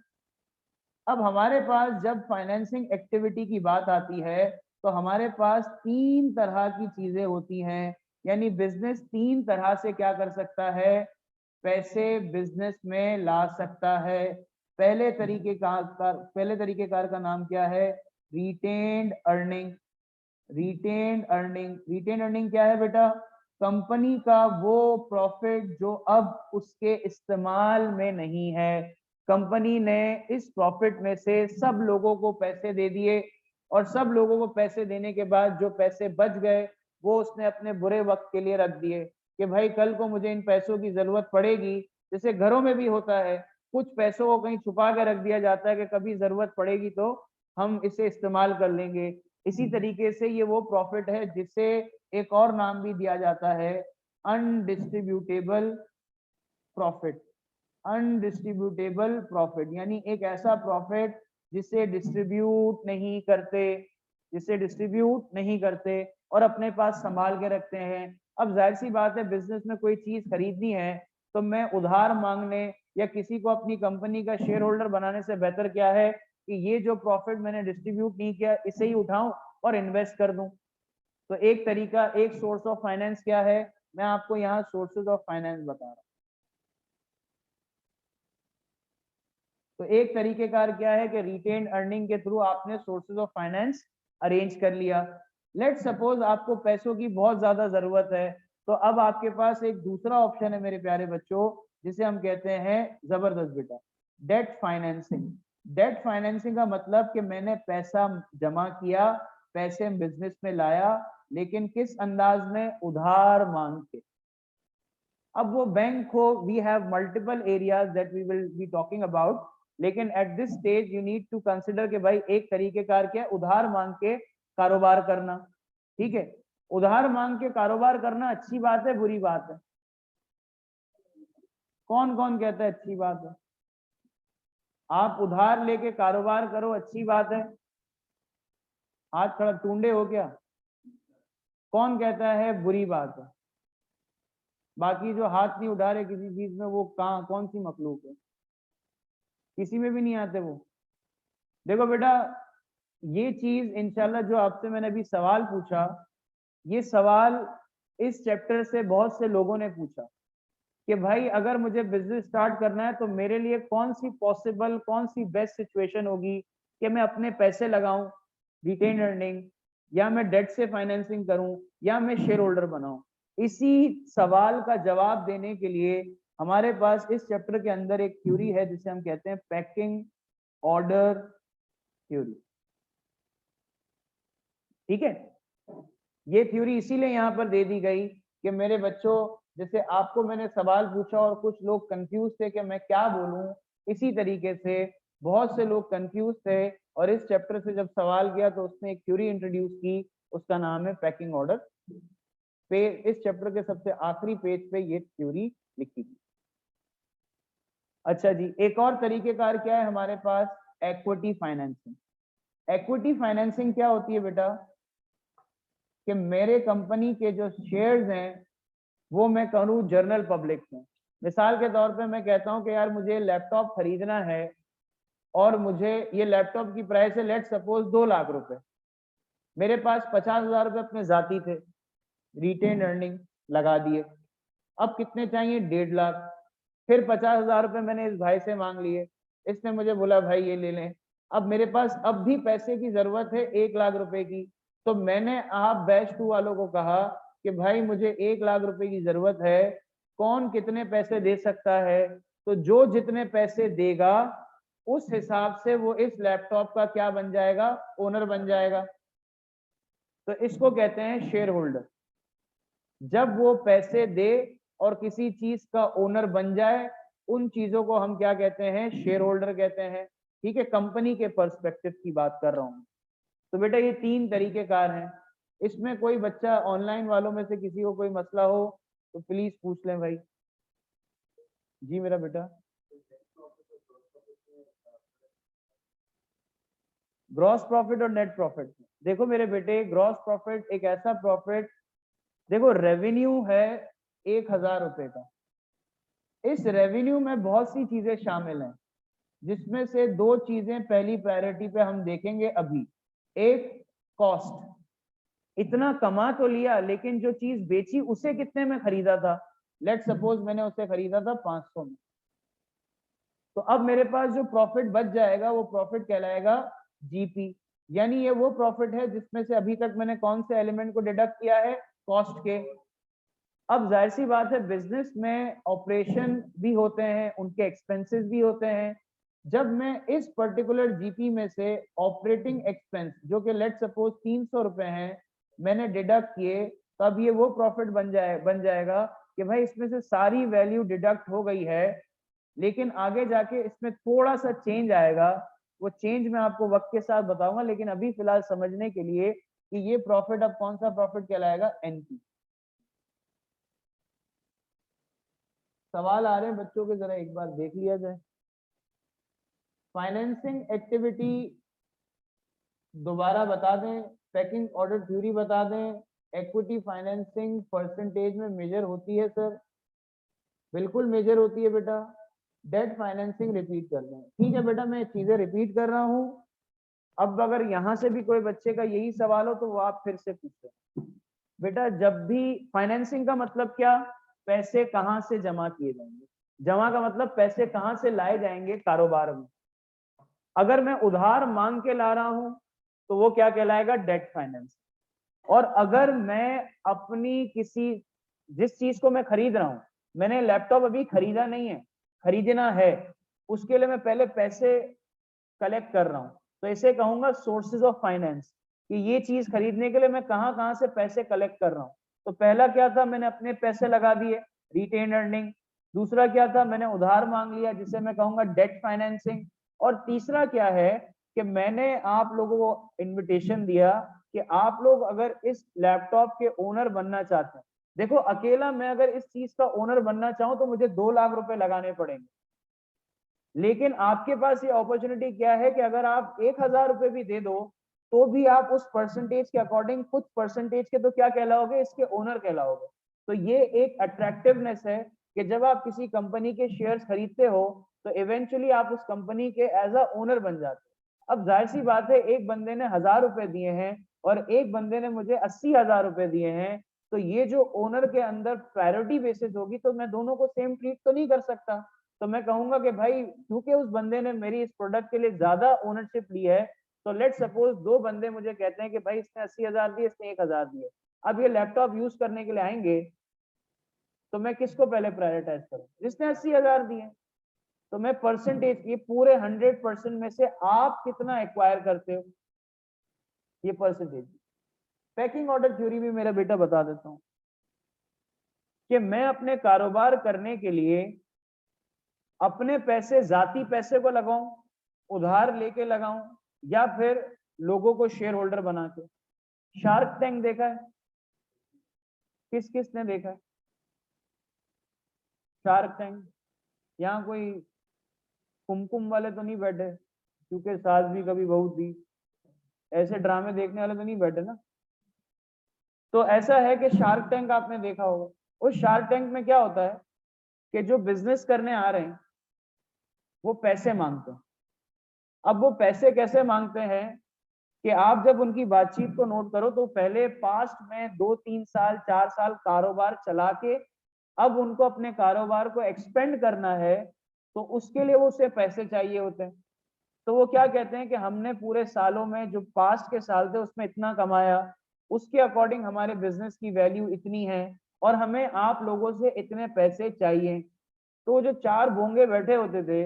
अब हमारे पास जब फाइनेंसिंग एक्टिविटी की बात आती है तो हमारे पास तीन तरह की चीजें होती हैं, यानी बिजनेस तीन तरह से क्या कर सकता है, पैसे बिजनेस में ला सकता है। पहले तरीकेकार का नाम क्या है, रिटेन्ड अर्निंग। रिटेन्ड अर्निंग क्या है बेटा, कंपनी का वो प्रॉफिट जो अब उसके इस्तेमाल में नहीं है, कंपनी ने इस प्रॉफिट में से सब लोगों को पैसे दे दिए, और सब लोगों को पैसे देने के बाद जो पैसे बच गए वो उसने अपने बुरे वक्त के लिए रख दिए कि भाई कल को मुझे इन पैसों की जरूरत पड़ेगी। जैसे घरों में भी होता है, कुछ पैसों को कहीं छुपा के रख दिया जाता है कि कभी जरूरत पड़ेगी तो हम इसे इस्तेमाल कर लेंगे। इसी तरीके से ये वो प्रॉफिट है जिसे एक और नाम भी दिया जाता है अनडिस्ट्रीब्यूटेबल प्रॉफिट। अनडिस्ट्रीब्यूटेबल प्रॉफिट यानी एक ऐसा प्रॉफिट जिसे डिस्ट्रीब्यूट नहीं करते, जिसे डिस्ट्रीब्यूट नहीं करते और अपने पास संभाल के रखते हैं। अब जाहिर सी बात है बिजनेस में कोई चीज खरीदनी है तो मैं उधार मांगने या किसी को अपनी कंपनी का शेयर होल्डर बनाने से बेहतर क्या है कि ये जो प्रॉफिट मैंने डिस्ट्रीब्यूट नहीं किया इसे ही उठाऊं और इन्वेस्ट कर दूं। तो एक तरीका, एक सोर्स ऑफ फाइनेंस क्या है, मैं आपको यहाँ सोर्सेज ऑफ फाइनेंस बता रहा हूँ। तो एक तरीकेकार क्या है कि रिटेन्ड अर्निंग के थ्रू आपने सोर्सेज ऑफ फाइनेंस अरेंज कर लिया। लेट सपोज आपको पैसों की बहुत ज्यादा जरूरत है, तो अब आपके पास एक दूसरा ऑप्शन है मेरे प्यारे बच्चों जिसे हम कहते हैं जबरदस्त बेटा, डेट फाइनेंसिंग। डेट फाइनेंसिंग का मतलब कि मैंने पैसा जमा किया, पैसे बिजनेस में लाया, लेकिन किस अंदाज में, उधार मांग के। अब वो बैंक हो, we have multiple areas that we will be talking about, लेकिन at this stage you need to consider कि भाई एक तरीकेकार क्या है, उधार मांग के कारोबार करना। ठीक है, उधार मांग के कारोबार करना अच्छी बात है बुरी बात है? कौन कौन कहता है अच्छी बात है? आप उधार लेके कारोबार करो अच्छी बात है? हाथ खड़ा, टूंडे हो क्या? कौन कहता है बुरी बात है? बाकी जो हाथ नहीं उठा रहे किसी चीज में वो कहाँ, कौन सी मखलूक है? किसी में भी नहीं आते वो। देखो बेटा, ये चीज इंशाल्लाह जो आपसे मैंने अभी सवाल पूछा, ये सवाल इस चैप्टर से बहुत से लोगों ने पूछा कि भाई अगर मुझे बिजनेस स्टार्ट करना है तो मेरे लिए कौन सी पॉसिबल, कौन सी बेस्ट सिचुएशन होगी कि मैं अपने पैसे लगाऊं रिटेन अर्निंग, या मैं डेट से फाइनेंसिंग करूं, या मैं शेयर होल्डर बनाऊं। इसी सवाल का जवाब देने के लिए हमारे पास इस चैप्टर के अंदर एक थ्योरी है जिसे हम कहते हैं पैकिंग ऑर्डर थ्योरी। ठीक है, ये थ्योरी इसीलिए यहाँ पर दे दी गई कि मेरे बच्चों, जैसे आपको मैंने सवाल पूछा और कुछ लोग कंफ्यूज थे कि मैं क्या बोलूं, इसी तरीके से बहुत से लोग कंफ्यूज थे और इस चैप्टर से जब सवाल किया तो उसने एक थ्योरी इंट्रोड्यूस की, उसका नाम है पैकिंग ऑर्डर। पे इस चैप्टर के सबसे आखिरी पेज पे ये थ्योरी लिखी थी। अच्छा जी, एक और तरीकेकार क्या है हमारे पास, इक्विटी फाइनेंसिंग। इक्विटी फाइनेंसिंग क्या होती है बेटा कि मेरे कंपनी के जो शेयर्स हैं वो मैं करूं जनरल पब्लिक में। मिसाल के तौर पे मैं कहता हूं कि यार मुझे लैपटॉप खरीदना है और मुझे ये लैपटॉप की प्राइस है लेट सपोज 2 लाख रुपए, मेरे पास 50,000 रुपए अपने जाती थे, रिटेन अर्निंग लगा दिए, अब कितने चाहिए, 1.5 लाख। फिर 50,000 रुपए मैंने इस भाई से मांग लिए, इसने मुझे बोला भाई ये ले लें, अब मेरे पास अब भी पैसे की जरूरत है 1 लाख रुपए की, तो मैंने आप बैच 2 वालों को कहा कि भाई मुझे 1 लाख रुपए की जरूरत है, कौन कितने पैसे दे सकता है? तो जो जितने पैसे देगा उस हिसाब से वो इस लैपटॉप का क्या बन जाएगा? ओनर बन जाएगा। तो इसको कहते हैं शेयर होल्डर। जब वो पैसे दे और किसी चीज का ओनर बन जाए, उन चीजों को हम क्या कहते हैं? शेयर होल्डर कहते हैं। ठीक है, कंपनी के पर्सपेक्टिव की बात कर रहा हूं। तो बेटा ये 3 तरीके कार हैं। इसमें कोई बच्चा ऑनलाइन वालों में से किसी को कोई मसला हो तो प्लीज पूछ लें भाई। जी मेरा बेटा। ग्रॉस प्रॉफिट और नेट प्रॉफिट, देखो मेरे बेटे, ग्रॉस प्रॉफिट एक ऐसा प्रॉफिट, देखो रेवेन्यू है 1,000 रुपए का। इस रेवेन्यू में बहुत सी चीजें शामिल हैं, जिसमें से 2 चीजें पहली प्रायोरिटी पे हम देखेंगे अभी। एक, कॉस्ट, इतना कमा तो लिया लेकिन जो चीज बेची उसे कितने में खरीदा था? लेट सपोज मैंने उसे खरीदा था 500 में, तो अब मेरे पास जो प्रॉफिट बच जाएगा वो प्रॉफिट कहलाएगा जीपी। यानी ये वो प्रॉफिट है जिसमें से अभी तक मैंने कौन से एलिमेंट को डिडक्ट किया है? कॉस्ट के। अब जाहिर सी बात है, बिजनेस में ऑपरेशन भी होते हैं, उनके एक्सपेंसेस भी होते हैं। जब मैं इस पर्टिकुलर जीपी में से ऑपरेटिंग एक्सपेंस, जो कि लेट सपोज 300 रुपए हैं, मैंने डिडक्ट किए, तो अब ये वो प्रॉफिट बन जाएगा कि भाई इसमें से सारी वैल्यू डिडक्ट हो गई है, लेकिन आगे जाके इसमें थोड़ा सा चेंज आएगा। वो चेंज मैं आपको वक्त के साथ बताऊंगा, लेकिन अभी फिलहाल समझने के लिए कि ये प्रॉफिट अब कौन सा प्रॉफिट कहलाएगा? एनपी। सवाल आ रहे हैं बच्चों के, जरा एक बार देख लिया जाए। फाइनेंसिंग एक्टिविटी दोबारा बता दें, पेकिंग ऑर्डर थ्योरी बता दें, इक्विटी फाइनेंसिंग परसेंटेज में मेजर होती है सर? बिल्कुल मेजर होती है बेटा। डेट फाइनेंसिंग रिपीट कर दें। ठीक है बेटा, मैं चीजें रिपीट कर रहा हूं। अब अगर यहां से भी कोई बच्चे का यही सवाल हो तो वो आप फिर से पूछें। बेटा जब भी फाइनेंसिंग का मतलब क्या? पैसे कहां से जमा किए जाएंगे। जमा का मतलब पैसे कहां से लाए जाएंगे कारोबार में। अगर मैं उधार मांग के ला रहा हूं तो वो क्या कहलाएगा? Debt finance. और अगर मैं अपनी किसी, जिस चीज को मैं खरीद रहा हूं, मैंने लैपटॉप अभी खरीदा नहीं है, खरीदना है, उसके लिए मैं पहले पैसे कलेक्ट कर रहा हूं, तो इसे कहूंगा सोर्सेज ऑफ फाइनेंस, कि ये चीज खरीदने के लिए मैं कहां कहां से पैसे कलेक्ट कर रहा हूं। तो पहला क्या था? मैंने अपने पैसे लगा दिए, रिटेन अर्निंग। दूसरा क्या था? मैंने उधार मांग लिया, जिसे मैं कहूंगा डेट फाइनेंसिंग। और तीसरा क्या है कि मैंने आप लोगों को इनविटेशन दिया कि आप लोग अगर इस लैपटॉप के ओनर बनना चाहते हैं, देखो अकेला मैं अगर इस चीज का ओनर बनना चाहूं तो मुझे 2 लाख रुपए लगाने पड़ेंगे, लेकिन आपके पास ये अपॉर्चुनिटी क्या है कि अगर आप 1,000 रुपए भी दे दो तो भी आप उस परसेंटेज के अकॉर्डिंग, कुछ परसेंटेज के तो क्या कहलाओगे? इसके ओनर कहलाओगे। तो ये एक अट्रैक्टिवनेस है कि जब आप किसी कंपनी के शेयर्स खरीदते हो तो इवेंचुअली आप उस कंपनी के एज अ ओनर बन जाते हो। अब जाहिर सी बात है, एक बंदे ने 1,000 रुपए दिए हैं और एक बंदे ने मुझे 80,000 रुपए दिए हैं, तो ये जो ओनर के अंदर प्रायोरिटी बेसिस होगी, तो मैं दोनों को सेम ट्रीट तो नहीं कर सकता। तो मैं कहूंगा कि भाई क्योंकि उस बंदे ने मेरी इस प्रोडक्ट के लिए ज्यादा ओनरशिप ली है, तो लेट सपोज 2 बंदे मुझे कहते हैं कि भाई इसने 80,000 दिए, इसने 1,000 दिए। अब ये लैपटॉप यूज करने के लिए आएंगे, तो मैं किसको पहले प्रायोरिटाइज करूं? जिसने 80,000 दिए। तो मैं परसेंटेज, ये पूरे 100% में से आप कितना एक्वायर करते हो, ये परसेंटेज। पैकिंग ऑर्डर थ्योरी भी मेरा बेटा बता देता हूं कि मैं अपने कारोबार करने के लिए अपने पैसे, जाती पैसे को लगाऊं, उधार लेके लगाऊं, या फिर लोगों को शेयर होल्डर बना के। शार्क टैंक देखा है? किस किस ने देखा है शार्क टैंक? यहाँ कोई कुमकुम वाले तो नहीं बैठे, क्योंकि सास भी कभी बहू थी, ऐसे ड्रामे देखने वाले तो नहीं बैठे ना? तो ऐसा है कि शार्क टैंक आपने देखा होगा। उस शार्क टैंक में क्या होता है कि जो बिजनेस करने आ रहे हैं वो पैसे मांगते हैं। अब वो पैसे कैसे मांगते हैं कि आप जब उनकी बातचीत को नोट करो तो पहले पास्ट में 2-3 साल 4 साल कारोबार चला के अब उनको अपने कारोबार को एक्सपेंड करना है, तो उसके लिए वो उसे पैसे चाहिए होते हैं। तो वो क्या कहते हैं कि हमने पूरे सालों में जो पास्ट के साल थे उसमें इतना कमाया, उसके अकॉर्डिंग हमारे बिजनेस की वैल्यू इतनी है और हमें आप लोगों से इतने पैसे चाहिए। तो वो जो चार बोंगे बैठे होते थे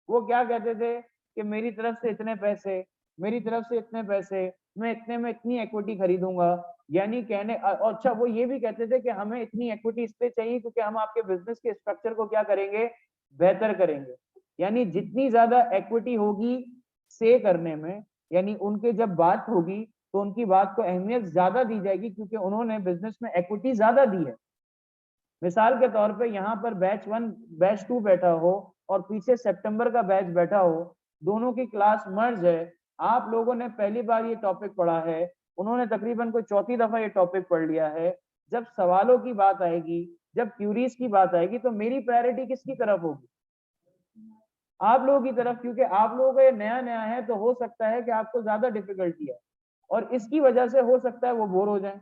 वो क्या कहते थे कि मेरी तरफ से इतने पैसे, मेरी तरफ से इतने पैसे, मैं इतने में इतनी इक्विटी खरीदूंगा। यानी कहने और अच्छा वो ये भी कहते थे कि हमें इतनी इक्विटी इसलिए चाहिए क्योंकि हम आपके बिजनेस के स्ट्रक्चर को क्या करेंगे, बेहतर करेंगे। यानी जितनी ज्यादा इक्विटी होगी से करने में, यानी उनके जब बात होगी तो उनकी बात को अहमियत ज्यादा दी जाएगी क्योंकि उन्होंने बिजनेस में इक्विटी ज्यादा दी है। मिसाल के तौर पे यहाँ पर बैच 1 बैच 2 बैठा हो और पीछे सितंबर का बैच बैठा हो, दोनों की क्लास मर्ज है, आप लोगों ने पहली बार ये टॉपिक पढ़ा है, उन्होंने तकरीबन कोई चौथी दफा ये टॉपिक पढ़ लिया है। जब सवालों की बात आएगी, जब क्यूरीज की बात आएगी तो मेरी प्रायोरिटी किसकी तरफ होगी, आप लोगों की तरफ, क्योंकि आप लोगों का ये नया नया है तो हो सकता है कि आपको ज्यादा डिफिकल्टी है और इसकी वजह से हो सकता है वो बोर हो जाए,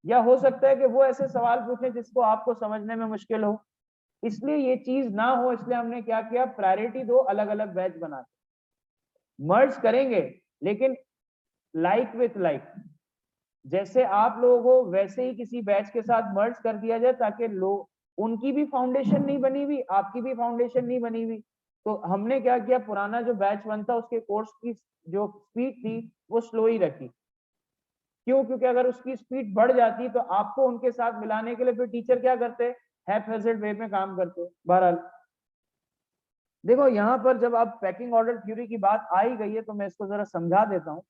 या हो सकता है कि वो ऐसे सवाल पूछे जिसको आपको समझने में मुश्किल हो। इसलिए ये चीज ना हो, इसलिए हमने क्या किया, प्रायोरिटी दो अलग अलग बैच बना के मर्ज करेंगे, लेकिन लाइक विथ लाइक, जैसे आप लोग हो वैसे ही किसी बैच के साथ मर्ज कर दिया जाए ताकि लोग, उनकी भी फाउंडेशन नहीं बनी हुई, आपकी भी फाउंडेशन नहीं बनी हुई। तो हमने क्या किया, पुराना जो बैच 1 था उसके कोर्स की जो स्पीड थी वो स्लो ही रखी। क्यों? क्योंकि अगर उसकी स्पीड बढ़ जाती तो आपको उनके साथ मिलाने के लिए फिर टीचर क्या करते, हैफ-हैज़र्ड वे में काम करते। बहरहाल देखो यहाँ पर जब आप पैकिंग ऑर्डर थ्योरी की बात आ ही गई है तो मैं इसको जरा समझा देता हूँ।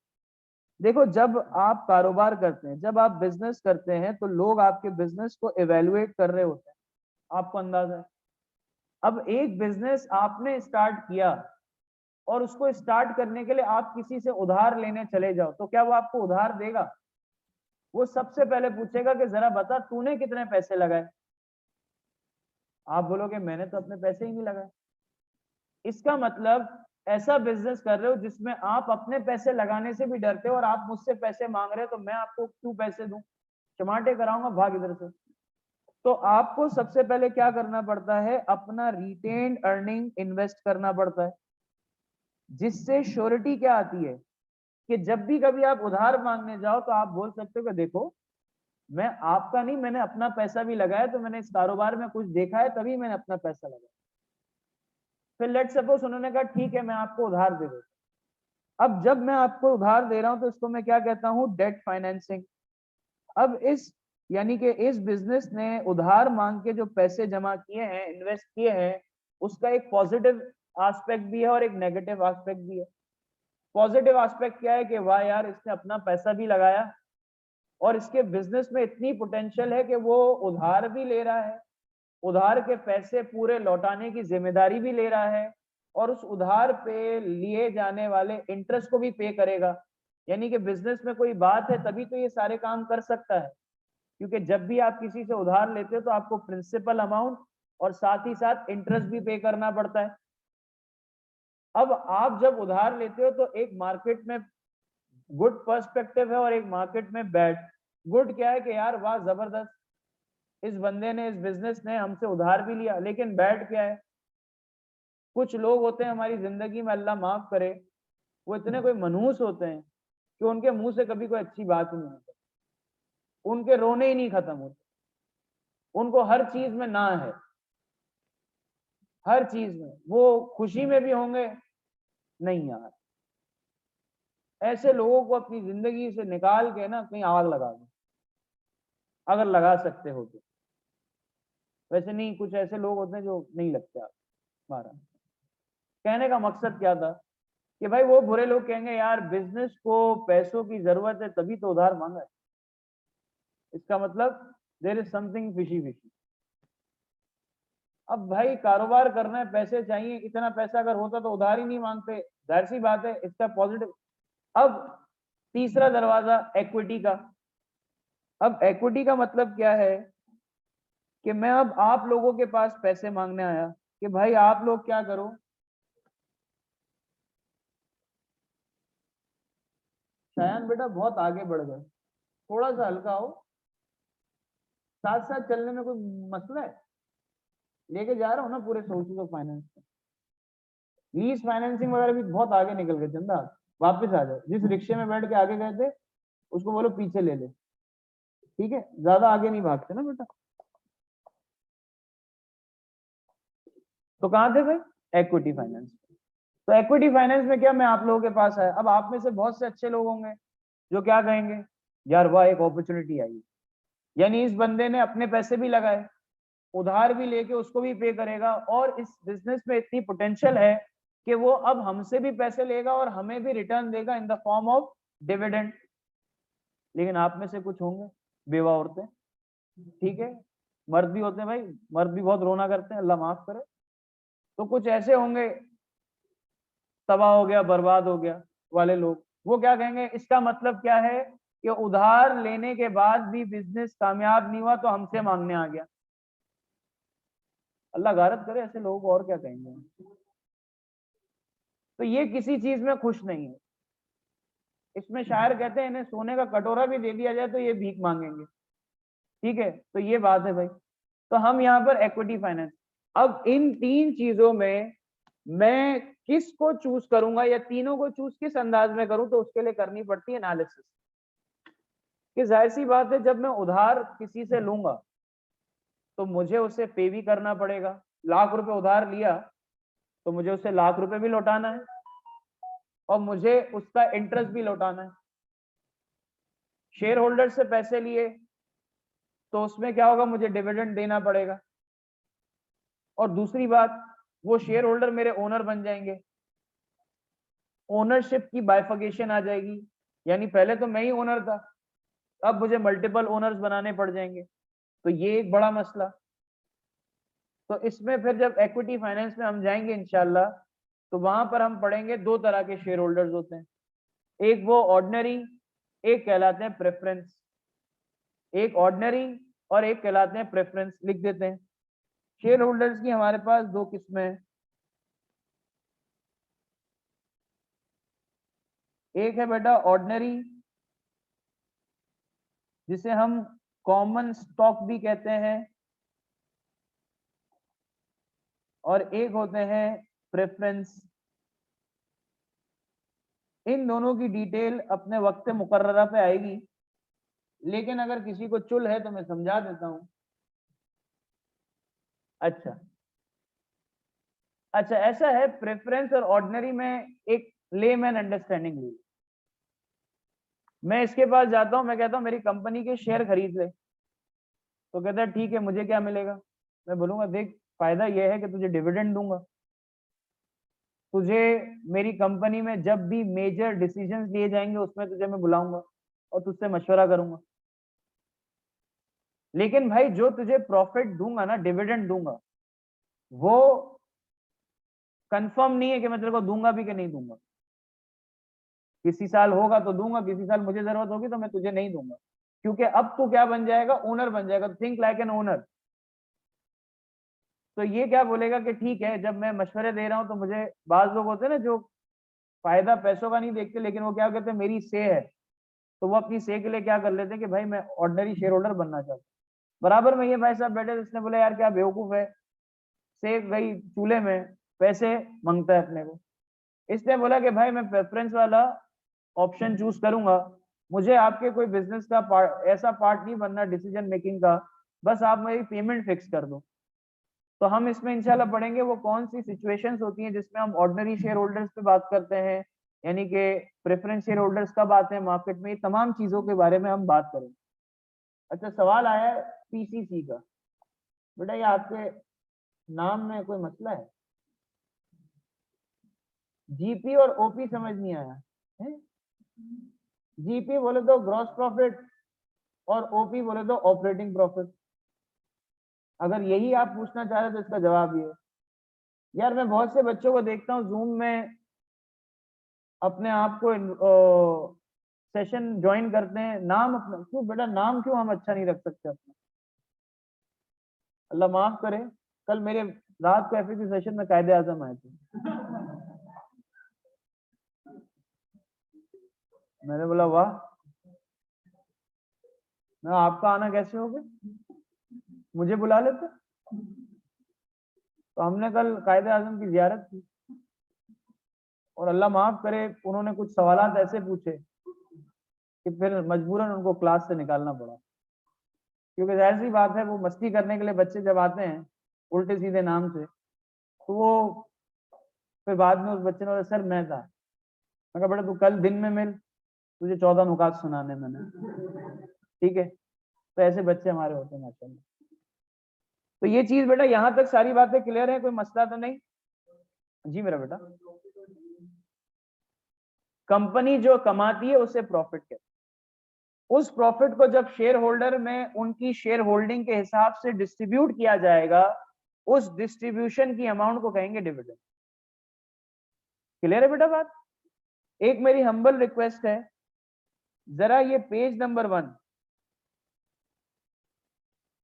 देखो जब आप कारोबार करते हैं, जब आप बिजनेस करते हैं तो लोग आपके बिजनेस को इवेलुएट कर रहे होते हैं, आपको अंदाजा है। अब एक बिजनेस आपने स्टार्ट किया और उसको स्टार्ट करने के लिए आप किसी से उधार लेने चले जाओ तो क्या वो आपको उधार देगा? वो सबसे पहले पूछेगा कि जरा बता तूने कितने पैसे लगाए। आप बोलोगे मैंने तो अपने पैसे ही नहीं लगाए। इसका मतलब ऐसा बिजनेस कर रहे हो जिसमें आप अपने पैसे लगाने से भी डरते हो और आप मुझसे पैसे मांग रहे हो तो मैं आपको क्यों पैसे दूं, चमाटे कराऊंगा, भाग इधर से। तो आपको सबसे पहले क्या करना पड़ता है, अपना रिटेन्ड अर्निंग इन्वेस्ट करना पड़ता है, जिससे श्योरिटी क्या आती है कि जब भी कभी आप उधार मांगने जाओ तो आप बोल सकते हो कि देखो मैं आपका नहीं, मैंने अपना पैसा भी लगाया, तो मैंने इस कारोबार में कुछ देखा है तभी मैंने अपना पैसा लगाया। फिर लेट सपोज उन्होंने कहा ठीक है मैं आपको उधार दे देता। अब जब मैं आपको उधार दे रहा हूं तो इसको मैं क्या कहता हूं, डेट फाइनेंसिंग। अब इस यानी कि इस बिजनेस ने उधार मांग के जो पैसे जमा किए हैं, इन्वेस्ट किए हैं, उसका एक पॉजिटिव एस्पेक्ट भी है और एक नेगेटिव एस्पेक्ट भी है। पॉजिटिव एस्पेक्ट क्या है कि वाह यार इसने अपना पैसा भी लगाया और इसके बिजनेस में इतनी पोटेंशियल है कि वो उधार भी ले रहा है, उधार के पैसे पूरे लौटाने की जिम्मेदारी भी ले रहा है और उस उधार पे लिए जाने वाले इंटरेस्ट को भी पे करेगा। यानी कि बिजनेस में कोई बात है तभी तो ये सारे काम कर सकता है, क्योंकि जब भी आप किसी से उधार लेते हो तो आपको प्रिंसिपल अमाउंट और साथ ही साथ इंटरेस्ट भी पे करना पड़ता है। अब आप जब उधार लेते हो तो एक मार्केट में गुड पर्सपेक्टिव है और एक मार्केट में बैड। गुड क्या है कि यार वाह जबरदस्त, इस बंदे ने, इस बिजनेस ने हमसे उधार भी लिया। लेकिन बैड क्या है, कुछ लोग होते हैं हमारी जिंदगी में, अल्लाह माफ करे, वो इतने कोई मनहूस होते हैं कि उनके मुंह से कभी कोई अच्छी बात ही नहीं होती, उनके रोने ही नहीं खत्म होते, उनको हर चीज में ना है, हर चीज में। वो खुशी में भी होंगे, नहीं यार, ऐसे लोगों को अपनी जिंदगी से निकाल के ना कहीं आग लगा दो, अगर लगा सकते हो तो। वैसे नहीं, कुछ ऐसे लोग होते हैं जो नहीं लगते आग। हमारा कहने का मकसद क्या था कि भाई वो बुरे लोग कहेंगे यार बिजनेस को पैसों की जरूरत है तभी तो उधार मांगा है, इसका मतलब there is something fishy fishy. अब भाई कारोबार करना है, पैसे चाहिए, इतना पैसा अगर होता तो उधार ही नहीं मांगते, जाहिर सी बात है, इसका पॉजिटिव। अब तीसरा दरवाजा इक्विटी का। अब इक्विटी का मतलब क्या है कि मैं अब आप लोगों के पास पैसे मांगने आया कि भाई आप लोग क्या करो, शायद बेटा बहुत आगे बढ़ गए, थोड़ा सा हल्का हो, साथ साथ चलने में कोई मसला है, लेके जा रहा हूँ ना पूरे sources of finance. Lease financing वगैरह भी बहुत आगे निकल गए चंदा, वापस आ जाओ, जिस रिक्शे में बैठ के आगे गए थे उसको बोलो पीछे ले ले, ठीक है, ज्यादा आगे नहीं भागते ना बेटा। तो कहाँ थे भाई, एक्विटी फाइनेंस। तो एक्विटी फाइनेंस में क्या, मैं आप लोगों के पास आया, अब आप में से बहुत से अच्छे लोग होंगे जो क्या कहेंगे, यार वाह एक अपॉर्चुनिटी आई, यानी इस बंदे ने अपने पैसे भी लगाए, उधार भी लेके उसको भी पे करेगा, और इस बिजनेस में इतनी पोटेंशियल है कि वो अब हमसे भी पैसे लेगा और हमें भी रिटर्न देगा in the form of dividend. लेकिन आप में से कुछ होंगे बेवा औरतें, ठीक है, मर्द भी होते हैं भाई, मर्द भी बहुत रोना करते हैं, अल्लाह माफ करे, तो कुछ ऐसे होंगे तबाह हो गया बर्बाद हो गया वाले लोग, वो क्या कहेंगे, इसका मतलब क्या है कि उधार लेने के बाद भी बिजनेस कामयाब नहीं हुआ तो हमसे मांगने आ गया। अल्लाह गारत करे ऐसे लोगों को, और क्या कहेंगे। तो ये किसी चीज में खुश नहीं है, इसमें शायर कहते हैं इन्हें सोने का कटोरा भी दे दिया जाए तो ये भीख मांगेंगे, ठीक है, तो ये बात है भाई। तो हम यहाँ पर इक्विटी फाइनेंस, अब इन तीन चीजों में मैं किसको चूज करूंगा या तीनों को चूज किस अंदाज में करूं, तो उसके लिए करनी पड़ती है एनालिसिस। कि जाहिर सी बात है जब मैं उधार किसी से लूंगा तो मुझे उसे पे भी करना पड़ेगा, लाख रुपए उधार लिया तो मुझे उसे लाख रुपए भी लौटाना है और मुझे उसका इंटरेस्ट भी लौटाना है। शेयर होल्डर से पैसे लिए तो उसमें क्या होगा, मुझे डिविडेंड देना पड़ेगा, और दूसरी बात वो शेयर होल्डर मेरे ओनर बन जाएंगे, ओनरशिप की बाइफिकेशन आ जाएगी, यानी पहले तो मैं ही ओनर था, अब मुझे मल्टीपल ओनर्स बनाने पड़ जाएंगे, तो ये एक बड़ा मसला। तो इसमें फिर जब इक्विटी फाइनेंस में हम जाएंगे इंशाल्लाह, तो वहां पर हम पढ़ेंगे दो तरह के शेयर होल्डर्स होते हैं, एक वो ऑर्डिनरी, एक कहलाते हैं प्रेफरेंस, एक ऑर्डिनरी और एक कहलाते हैं प्रेफरेंस, लिख देते हैं। शेयर होल्डर्स की हमारे पास दो किस्में हैं, एक है बेटा ऑर्डिनरी जिसे हम कॉमन स्टॉक भी कहते हैं, और एक होते हैं प्रेफरेंस। इन दोनों की डिटेल अपने वक्त मुकर्ररा पे आएगी, लेकिन अगर किसी को चुल है तो मैं समझा देता हूं। अच्छा अच्छा, ऐसा है, प्रेफरेंस और ऑर्डिनरी में एक लेमैन अंडरस्टैंडिंग ली, मैं इसके पास जाता हूं, मैं कहता हूं मेरी कंपनी के शेयर खरीद ले, तो कहता है ठीक है मुझे क्या मिलेगा, मैं बोलूंगा देख फायदा यह है कि तुझे डिविडेंड दूंगा, तुझे मेरी कंपनी में जब भी मेजर डिसीजंस लिए जाएंगे उसमें तुझे मैं बुलाऊंगा और तुझसे मशवरा करूंगा, लेकिन भाई जो तुझे प्रॉफिट दूंगा ना, डिविडेंड दूंगा, वो कंफर्म नहीं है कि मैं तेरे को दूंगा भी कि नहीं दूंगा, किसी साल होगा तो दूंगा, किसी साल मुझे जरूरत होगी तो मैं तुझे नहीं दूंगा, क्योंकि अब तू क्या बन जाएगा, ओनर बन जाएगा, थिंक लाइक एन ओनर। तो ये क्या बोलेगा कि ठीक है, जब मैं मशवरे दे रहा हूं तो मुझे, बाज लोग होते हैं ना जो फायदा पैसों का नहीं देखते, लेकिन वो क्या कहते हैं मेरी से है, तो वो अपनी से के लिए क्या कर लेते हैं कि भाई मैं ऑर्डिनरी शेयर होल्डर बनना चाहता हूँ। बराबर में ये भाई साहब बैठे, इसने बोला यार क्या बेवकूफ है, से गई चूल्हे में पैसे मांगता है अपने को, इसने बोला कि भाई मैं प्रेफरेंस वाला ऑप्शन चूज करूंगा, मुझे आपके कोई बिजनेस का पार्ट, ऐसा पार्ट नहीं बनना डिसीजन मेकिंग का, बस आप मेरी पेमेंट फिक्स कर दो। तो हम इसमें इंशाल्लाह पढ़ेंगे वो कौन सी सिचुएशंस होती हैं जिसमें हम ऑर्डिनरी शेयर होल्डर्स पे बात करते हैं, यानी कि प्रेफरेंस शेयर होल्डर्स कब आते हैं मार्केट में, ये तमाम चीजों के बारे में हम बात करेंगे। अच्छा सवाल आया है पीसीसी का, बेटा ये आपके नाम में कोई मसला है, जीपी और ओपी समझ नहीं आया है? जीपी बोले तो ग्रॉस प्रॉफिट और ओपी बोले तो ऑपरेटिंग प्रॉफिट, अगर यही आप पूछना चाह रहे तो इसका जवाब ये है। यार मैं बहुत से बच्चों को देखता हूँ जूम में अपने आप को सेशन ज्वाइन करते हैं, नाम अपना क्यों बेटा, नाम क्यों हम अच्छा नहीं रख सकते अपना, अल्लाह माफ करे, कल मेरे रात को एफएक्यू सेशन में कायदे आजम आए थे, मैंने बोला वाह, मैं आपका आना कैसे हो गया, मुझे बुला लेते। तो हमने कल कायदे आजम की जियारत की, और अल्लाह माफ करे उन्होंने कुछ सवालात ऐसे पूछे कि फिर मजबूरन उनको क्लास से निकालना पड़ा, क्योंकि जाहिर सी बात है वो मस्ती करने के लिए बच्चे जब आते हैं उल्टे सीधे नाम से, तो वो फिर बाद में उस बच्चे ने बोला सर मैं था। मैं कहा बेटा तू कल दिन में मिल, तुझे 14 नुकात सुनाने मैंने, ठीक है। तो ऐसे बच्चे हमारे होते हैं माशाल्लाह। तो ये चीज बेटा यहाँ तक सारी बातें क्लियर है, कोई मसला तो नहीं? जी मेरा बेटा, कंपनी जो कमाती है उसे प्रॉफिट कहते हैं। उस प्रॉफिट को जब शेयर होल्डर में उनकी शेयर होल्डिंग के हिसाब से डिस्ट्रीब्यूट किया जाएगा, उस डिस्ट्रीब्यूशन की अमाउंट को कहेंगे डिविडेंड। क्लियर है बेटा बात? एक मेरी हम्बल रिक्वेस्ट है, जरा ये पेज नंबर 1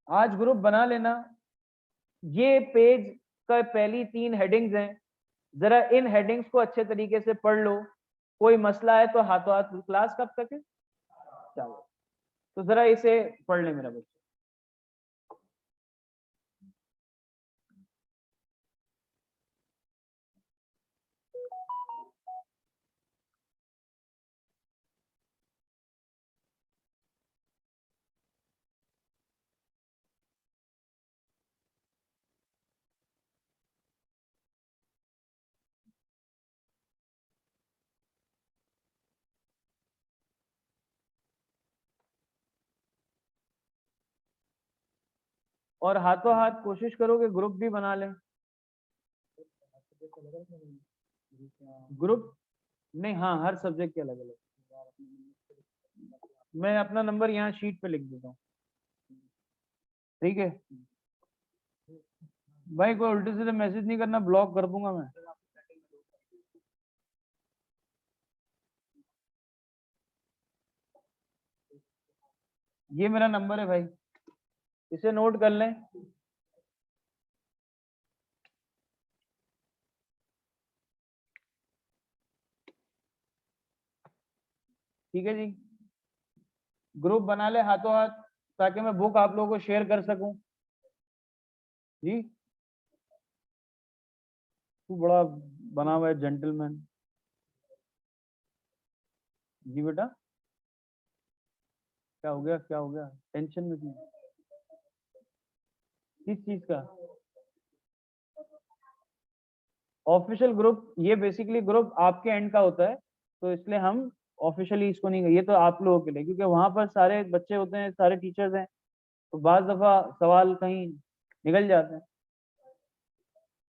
आज ग्रुप बना लेना। ये पेज का पहली 3 हेडिंग्स हैं, जरा इन हेडिंग्स को अच्छे तरीके से पढ़ लो। कोई मसला है तो हाथों हाथ। क्लास कब तक है? चलो तो जरा इसे पढ़ ले मेरा बच्चा। और हाथों हाथ कोशिश करो कि ग्रुप भी बना लें। ग्रुप नहीं, हाँ हर सब्जेक्ट के अलग अलग। मैं अपना नंबर यहाँ शीट पे लिख देता हूँ, ठीक है भाई। कोई उल्टे सीधे मैसेज नहीं करना, ब्लॉक कर दूंगा मैं। ये मेरा नंबर है भाई, इसे नोट कर लें। ठीक है जी, ग्रुप बना ले हाथों हाथ, ताकि मैं बुक आप लोगों को शेयर कर सकूं। जी तू बड़ा बना हुआ है जेंटलमैन। जी बेटा क्या हो गया, क्या हो गया? टेंशन में क्यों? किस चीज का? ऑफिशियल ग्रुप, ये बेसिकली ग्रुप आपके एंड का होता है, तो इसलिए हम ऑफिशियली इसको नहीं, ये तो आप लोगों के लिए, क्योंकि वहां पर सारे बच्चे होते हैं, सारे टीचर्स हैं, तो बाज दफा सवाल कहीं निकल जाते हैं।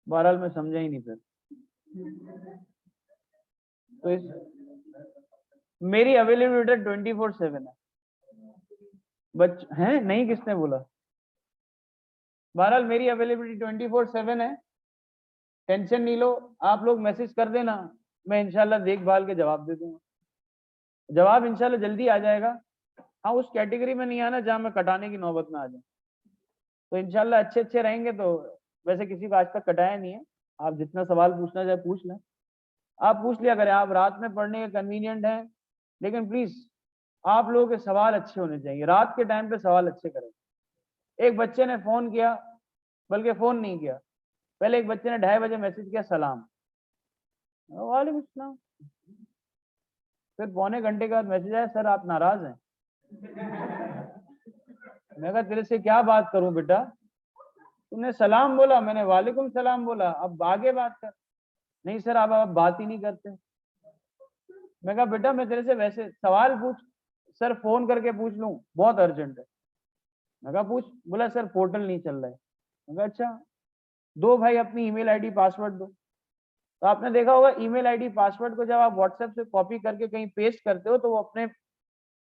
बहरहाल मैं समझा ही नहीं फिर। तो इस मेरी अवेलेबिलिटी 24/7 है। बच हैं नहीं, किसने बोला? बहरहाल मेरी अवेलेबिलिटी 24/7 है, टेंशन नहीं लो। आप लोग मैसेज कर देना, मैं इंशाल्लाह देखभाल के जवाब दे दूंगा। जवाब इंशाल्लाह जल्दी आ जाएगा। हाँ उस कैटेगरी में नहीं आना जहां मैं कटाने की नौबत में आ जाऊं। तो इंशाल्लाह अच्छे अच्छे रहेंगे तो, वैसे किसी को आज तक कटाया नहीं है। आप जितना सवाल पूछना चाहे पूछ लें, आप पूछ लिया करें। आप रात में पढ़ने के कन्वीनियंट हैं, लेकिन प्लीज आप लोगों के सवाल अच्छे होने चाहिए। रात के टाइम पे सवाल अच्छे करें। एक बच्चे ने फोन किया, बल्कि फोन नहीं किया, पहले एक बच्चे ने 2:30 बजे मैसेज किया सलाम, वालेकुम सलाम। फिर पौने घंटे के बाद मैसेज आया सर आप नाराज हैं। मैं कहा तेरे से क्या बात करूं बेटा, तुमने सलाम बोला, मैंने वालेकुम सलाम बोला, अब आगे बात कर। नहीं सर आप बात ही नहीं करते। मैं कहा बेटा मैं तेरे से वैसे सवाल पूछ, सर फोन करके पूछ लूं, बहुत अर्जेंट है। मैं कहा पूछ। बोला सर पोर्टल नहीं चल रहा है। मैं कहा अच्छा, दो भाई अपनी ईमेल आईडी पासवर्ड दो। तो आपने देखा होगा ईमेल आईडी पासवर्ड को जब आप व्हाट्सएप से कॉपी करके कहीं पेस्ट करते हो तो वो अपने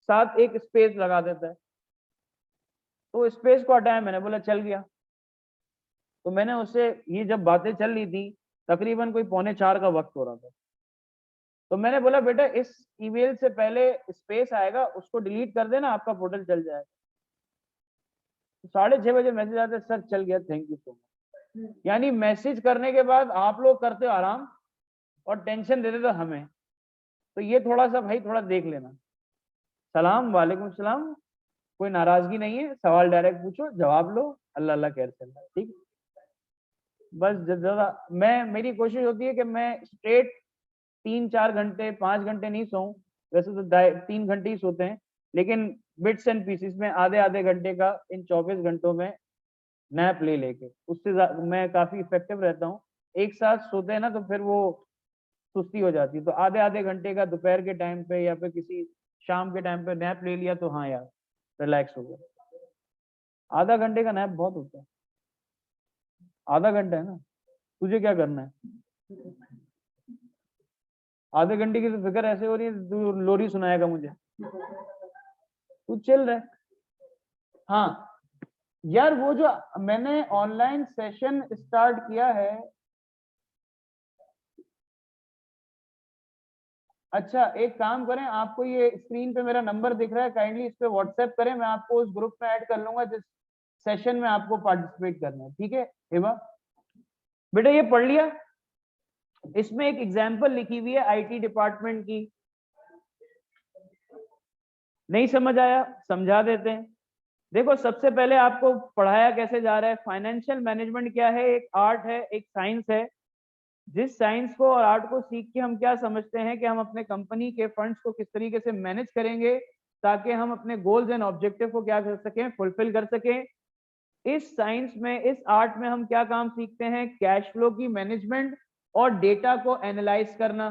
साथ एक स्पेस लगा देता है, तो स्पेस को हटाया मैंने, बोला चल गया। तो मैंने उससे, ये जब बातें चल रही थी तकरीबन कोई 3:45 का वक्त हो रहा था, तो मैंने बोला बेटा इस ईमेल से पहले स्पेस आएगा उसको डिलीट कर देना, आपका पोर्टल चल जाएगा। तो 6:30 बजे मैसेज आता है सर चल गया, थैंक यू सो मच। यानी मैसेज करने के बाद आप लोग करते हो आराम और टेंशन देते तो हमें। तो ये थोड़ा सा भाई थोड़ा देख लेना। सलाम वालेकुम सलाम, कोई नाराजगी नहीं है, सवाल डायरेक्ट पूछो जवाब लो, अल्लाह अल्लाह खैर चल रहा है, ठीक। बस ज्यादा मैं, मेरी कोशिश होती है कि मैं स्ट्रेट 3-4 घंटे 5 घंटे नहीं सोऊं, वैसे तो 3 घंटे ही सोते हैं, लेकिन बिट्स एंड पीसेस में आधे आधे घंटे का इन 24 घंटों में नैप ले लेके, उससे मैं काफी इफेक्टिव रहता हूँ। एक साथ सोते हैं ना तो फिर वो सुस्ती हो जाती है, तो आधे आधे घंटे का दोपहर के टाइम पे या फिर किसी शाम के टाइम पे नैप ले लिया तो हाँ यार रिलैक्स हो गया। आधा घंटे का नैप बहुत होता है, आधा घंटा है ना, तुझे क्या करना है? आधे घंटे की तो फिक्र ऐसे हो रही है तू लोरी सुनाएगा मुझे, तू चिल रहे। हाँ यार वो जो मैंने ऑनलाइन सेशन स्टार्ट किया है, अच्छा एक काम करें, आपको ये स्क्रीन पे मेरा नंबर दिख रहा है, काइंडली इस पे व्हाट्सएप करें, मैं आपको उस ग्रुप में ऐड कर लूंगा जिस सेशन में आपको पार्टिसिपेट करना है, ठीक है? हिबा बेटा ये पढ़ लिया, इसमें एक एग्जांपल लिखी हुई है आईटी डिपार्टमेंट की, नहीं समझ आया समझा देते हैं। देखो सबसे पहले आपको पढ़ाया कैसे जा रहा है, फाइनेंशियल मैनेजमेंट क्या है, एक आर्ट है, एक साइंस है। जिस साइंस को और आर्ट को सीख के हम क्या समझते हैं कि हम अपने कंपनी के फंड्स को किस तरीके से मैनेज करेंगे ताकि हम अपने गोल्स एंड ऑब्जेक्टिव को क्या कर सकें, फुलफिल कर सकें। इस साइंस में, इस आर्ट में हम क्या काम सीखते हैं, कैश फ्लो की मैनेजमेंट और डेटा को एनालाइज करना,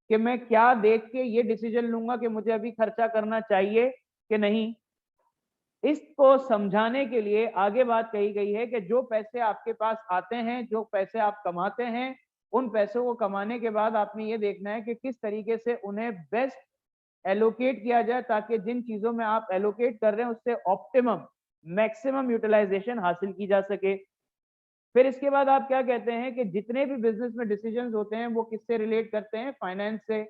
कि मैं क्या देख के ये डिसीजन लूंगा कि मुझे अभी खर्चा करना चाहिए कि नहीं। इसको समझाने के लिए आगे बात कही गई है कि जो पैसे आपके पास आते हैं, जो पैसे आप कमाते हैं, उन पैसों को कमाने के बाद आपने ये देखना है कि किस तरीके से उन्हें बेस्ट एलोकेट किया जाए ताकि जिन चीजों में आप एलोकेट कर रहे हैं उससे ऑप्टिमम मैक्सिमम यूटिलाइजेशन हासिल की जा सके। फिर इसके बाद आप क्या कहते हैं कि जितने भी बिजनेस में डिसीजंस होते हैं वो किससे रिलेट करते हैं, फाइनेंस से।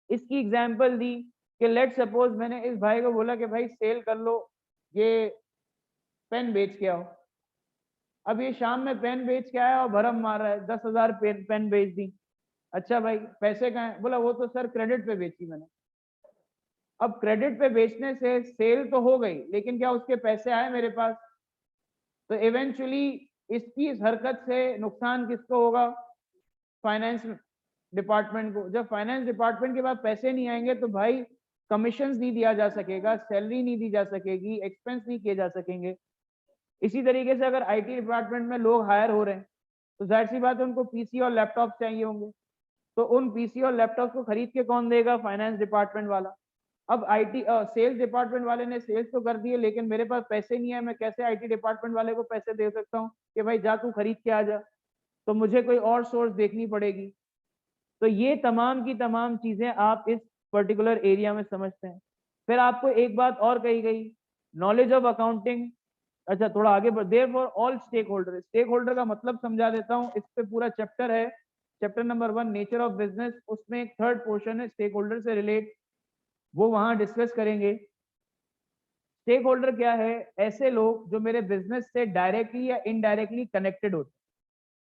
इसकी एग्जांपल दी कि लेट सपोज मैंने इस भाई को बोला कि भाई सेल कर लो, ये पेन बेच के आओ। अब ये शाम में पेन बेच के आया और भरम मार रहा है 10,000 पेन बेच दी। अच्छा भाई पैसे कहाँ है? बोला वो तो सर क्रेडिट पे बेची मैंने। अब क्रेडिट पे बेचने से सेल तो हो गई, लेकिन क्या उसके पैसे आए मेरे पास? तो इवेंचुअली इसकी इस हरकत से नुकसान किसको होगा? फाइनेंस डिपार्टमेंट को। जब फाइनेंस डिपार्टमेंट के पास पैसे नहीं आएंगे तो भाई कमीशन नहीं दिया जा सकेगा, सैलरी नहीं दी जा सकेगी, एक्सपेंस नहीं किए जा सकेंगे। इसी तरीके से अगर आईटी डिपार्टमेंट में लोग हायर हो रहे हैं तो जाहिर सी बात है उनको पीसी और लैपटॉप चाहिए होंगे, तो उन पीसी और लैपटॉप को खरीद के कौन देगा? फाइनेंस डिपार्टमेंट वाला। अब आईटी सेल्स डिपार्टमेंट वाले ने सेल्स तो कर दिए, लेकिन मेरे पास पैसे नहीं है, मैं कैसे आईटी डिपार्टमेंट वाले को पैसे दे सकता हूँ कि भाई जा तू खरीद के आ जा? तो मुझे कोई और सोर्स देखनी पड़ेगी। तो ये तमाम की तमाम चीजें आप इस पर्टिकुलर एरिया में समझते हैं। फिर आपको एक बात और कही गई, नॉलेज ऑफ अकाउंटिंग। अच्छा थोड़ा आगे बढ़, there for all stakeholder. Stakeholder का मतलब समझा देता हूँ, इस पे पूरा चैप्टर है, chapter number 1 nature of business, उसमें एक थर्ड पोर्शन है स्टेक होल्डर से रिलेट, वो वहां डिस्कस करेंगे। स्टेक होल्डर क्या है? ऐसे लोग जो मेरे बिजनेस से डायरेक्टली या इनडायरेक्टली कनेक्टेड होते हैं,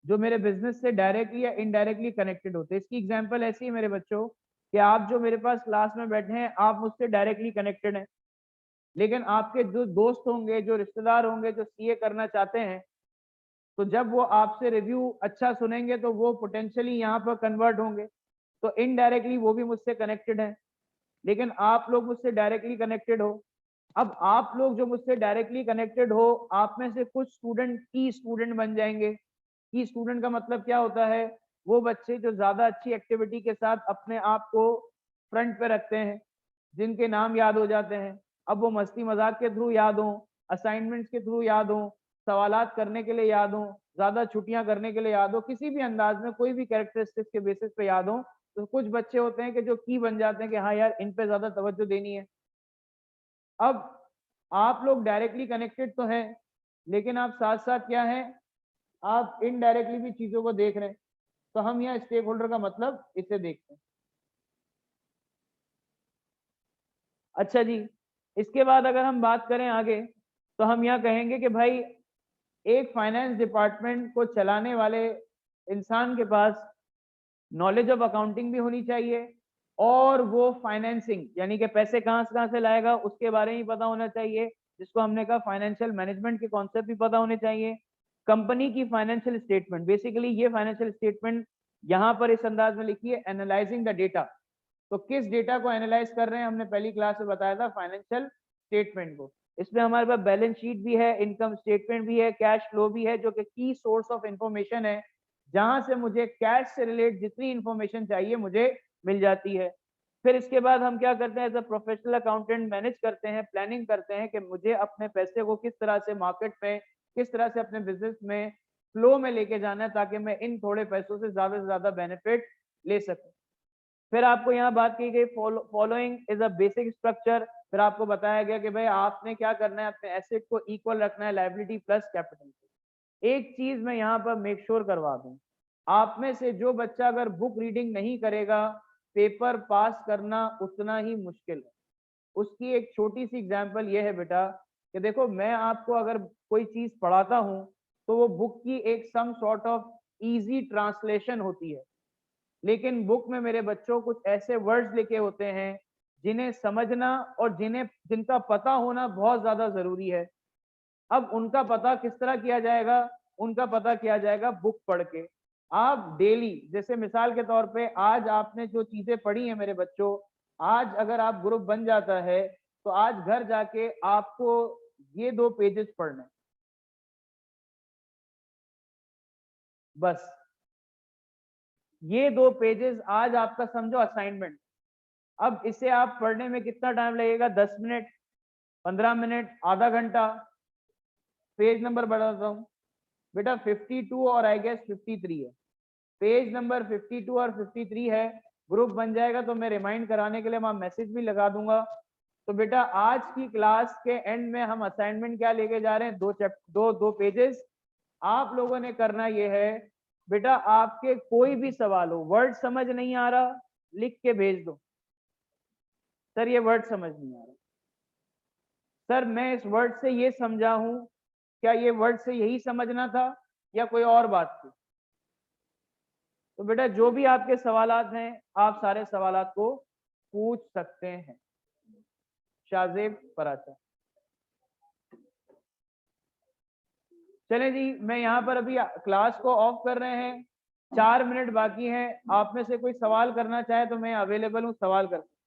जो मेरे बिजनेस से डायरेक्टली या इनडायरेक्टली कनेक्टेड होते हैं। इसकी एग्जांपल ऐसी है मेरे बच्चों कि आप जो मेरे पास क्लास में बैठे हैं आप मुझसे डायरेक्टली कनेक्टेड हैं, लेकिन आपके जो दोस्त होंगे, जो रिश्तेदार होंगे, जो सीए करना चाहते हैं, तो जब वो आपसे रिव्यू अच्छा सुनेंगे तो वो पोटेंशियली यहाँ पर कन्वर्ट होंगे, तो इनडायरेक्टली वो भी मुझसे कनेक्टेड है। लेकिन आप लोग मुझसे डायरेक्टली कनेक्टेड हो। अब आप लोग जो मुझसे डायरेक्टली कनेक्टेड हो, आप में से कुछ स्टूडेंट की स्टूडेंट बन जाएंगे। की स्टूडेंट का मतलब क्या होता है? वो बच्चे जो ज्यादा अच्छी एक्टिविटी के साथ अपने आप को फ्रंट पे रखते हैं, जिनके नाम याद हो जाते हैं। अब वो मस्ती मजाक के थ्रू याद हो, असाइनमेंट्स के थ्रू याद हो, सवालात करने के लिए याद हो, ज्यादा छुट्टियां करने के लिए याद हो, किसी भी अंदाज में कोई भी कैरेक्टरिस्टिक्स के बेसिस पे याद हो, तो कुछ बच्चे होते हैं कि जो की बन जाते हैं कि हाँ यार इन पे ज्यादा तवज्जो देनी है। अब आप लोग डायरेक्टली कनेक्टेड तो हैं, लेकिन आप साथ साथ क्या है, आप इनडायरेक्टली भी चीजों को देख रहे हैं। तो हम यहाँ स्टेक होल्डर का मतलब इसे देखते हैं। अच्छा जी, इसके बाद अगर हम बात करें आगे तो हम यहाँ कहेंगे कि भाई एक फाइनेंस डिपार्टमेंट को चलाने वाले इंसान के पास नॉलेज ऑफ अकाउंटिंग भी होनी चाहिए, और वो फाइनेंसिंग यानी कि पैसे कहाँ से लाएगा उसके बारे में पता होना चाहिए, जिसको हमने कहा फाइनेंशियल मैनेजमेंट के कॉन्सेप्ट भी पता होने चाहिए। कंपनी की फाइनेंशियल स्टेटमेंट, बेसिकली ये फाइनेंशियल स्टेटमेंट यहाँ पर इस अंदाज में लिखिए एनालाइजिंग द डेटा। तो किस डेटा को एनालाइज कर रहे हैं, हमने पहली क्लास में बताया था फाइनेंशियल स्टेटमेंट को। इसमें हमारे पास बैलेंस शीट भी है, इनकम स्टेटमेंट भी है, कैश फ्लो भी है, जो कि की सोर्स ऑफ इंफॉर्मेशन है, जहां से मुझे कैश से रिलेटेड जितनी इंफॉर्मेशन चाहिए मुझे मिल जाती है। फिर इसके बाद हम क्या करते हैं, as a professional accountant manage करते हैं, प्लानिंग करते हैं कि मुझे अपने पैसे को किस तरह से मार्केट में, किस तरह से अपने बिजनेस में फ्लो में लेके जाना है, ताकि मैं इन थोड़े पैसों से ज्यादा बेनिफिट ले सकूं। फिर आपको यहाँ बात की गई following is a basic structure. फिर आपको बताया गया कि भाई आपने क्या करना है, अपने एसेट को इक्वल रखना है लायबिलिटी प्लस कैपिटल। एक चीज मैं यहाँ पर मेक श्योर करवा दूं, आप में से जो बच्चा अगर बुक रीडिंग नहीं करेगा, पेपर पास करना उतना ही मुश्किल है। उसकी एक छोटी सी एग्जांपल ये है बेटा कि देखो, मैं आपको अगर कोई चीज पढ़ाता हूँ तो वो बुक की एक some sort of easy translation होती है, लेकिन बुक में मेरे बच्चों कुछ ऐसे वर्ड्स लिखे होते हैं जिन्हें समझना और जिनका पता होना बहुत ज्यादा जरूरी है। अब उनका पता किस तरह किया जाएगा, उनका पता किया जाएगा बुक पढ़ के। आप डेली, जैसे मिसाल के तौर पे आज आपने जो चीजें पढ़ी हैं मेरे बच्चों, आज अगर आप ग्रुप बन जाता है तो आज घर जाके आपको ये 2 पेजेस पढ़ने, बस ये 2 पेजेस आज आपका समझो असाइनमेंट। अब इसे आप पढ़ने में कितना टाइम लगेगा, 10 मिनट, 15 मिनट, आधा घंटा। पेज नंबर बढ़ाता हूँ बेटा, 52 और आई गेस 53 है। पेज नंबर 52 और 53 है। ग्रुप बन जाएगा तो मैं रिमाइंड कराने के लिए वहां मैसेज भी लगा दूंगा। तो बेटा आज की क्लास के एंड में हम असाइनमेंट क्या लेके जा रहे हैं, दो पेजेस। आप लोगों ने करना ये है बेटा, आपके कोई भी सवाल हो, वर्ड समझ नहीं आ रहा, लिख के भेज दो, सर ये वर्ड समझ नहीं आ रहा, सर मैं इस वर्ड से ये समझा हूं, क्या ये वर्ड से यही समझना था या कोई और बात थी। तो बेटा जो भी आपके सवालात हैं, आप सारे सवालात को पूछ सकते हैं। शाहजेब पराचा। चलें जी, मैं यहाँ पर अभी क्लास को ऑफ कर रहे हैं, 4 मिनट बाकी हैं। आप में से कोई सवाल करना चाहे तो मैं अवेलेबल हूँ, सवाल कर सकते हैं।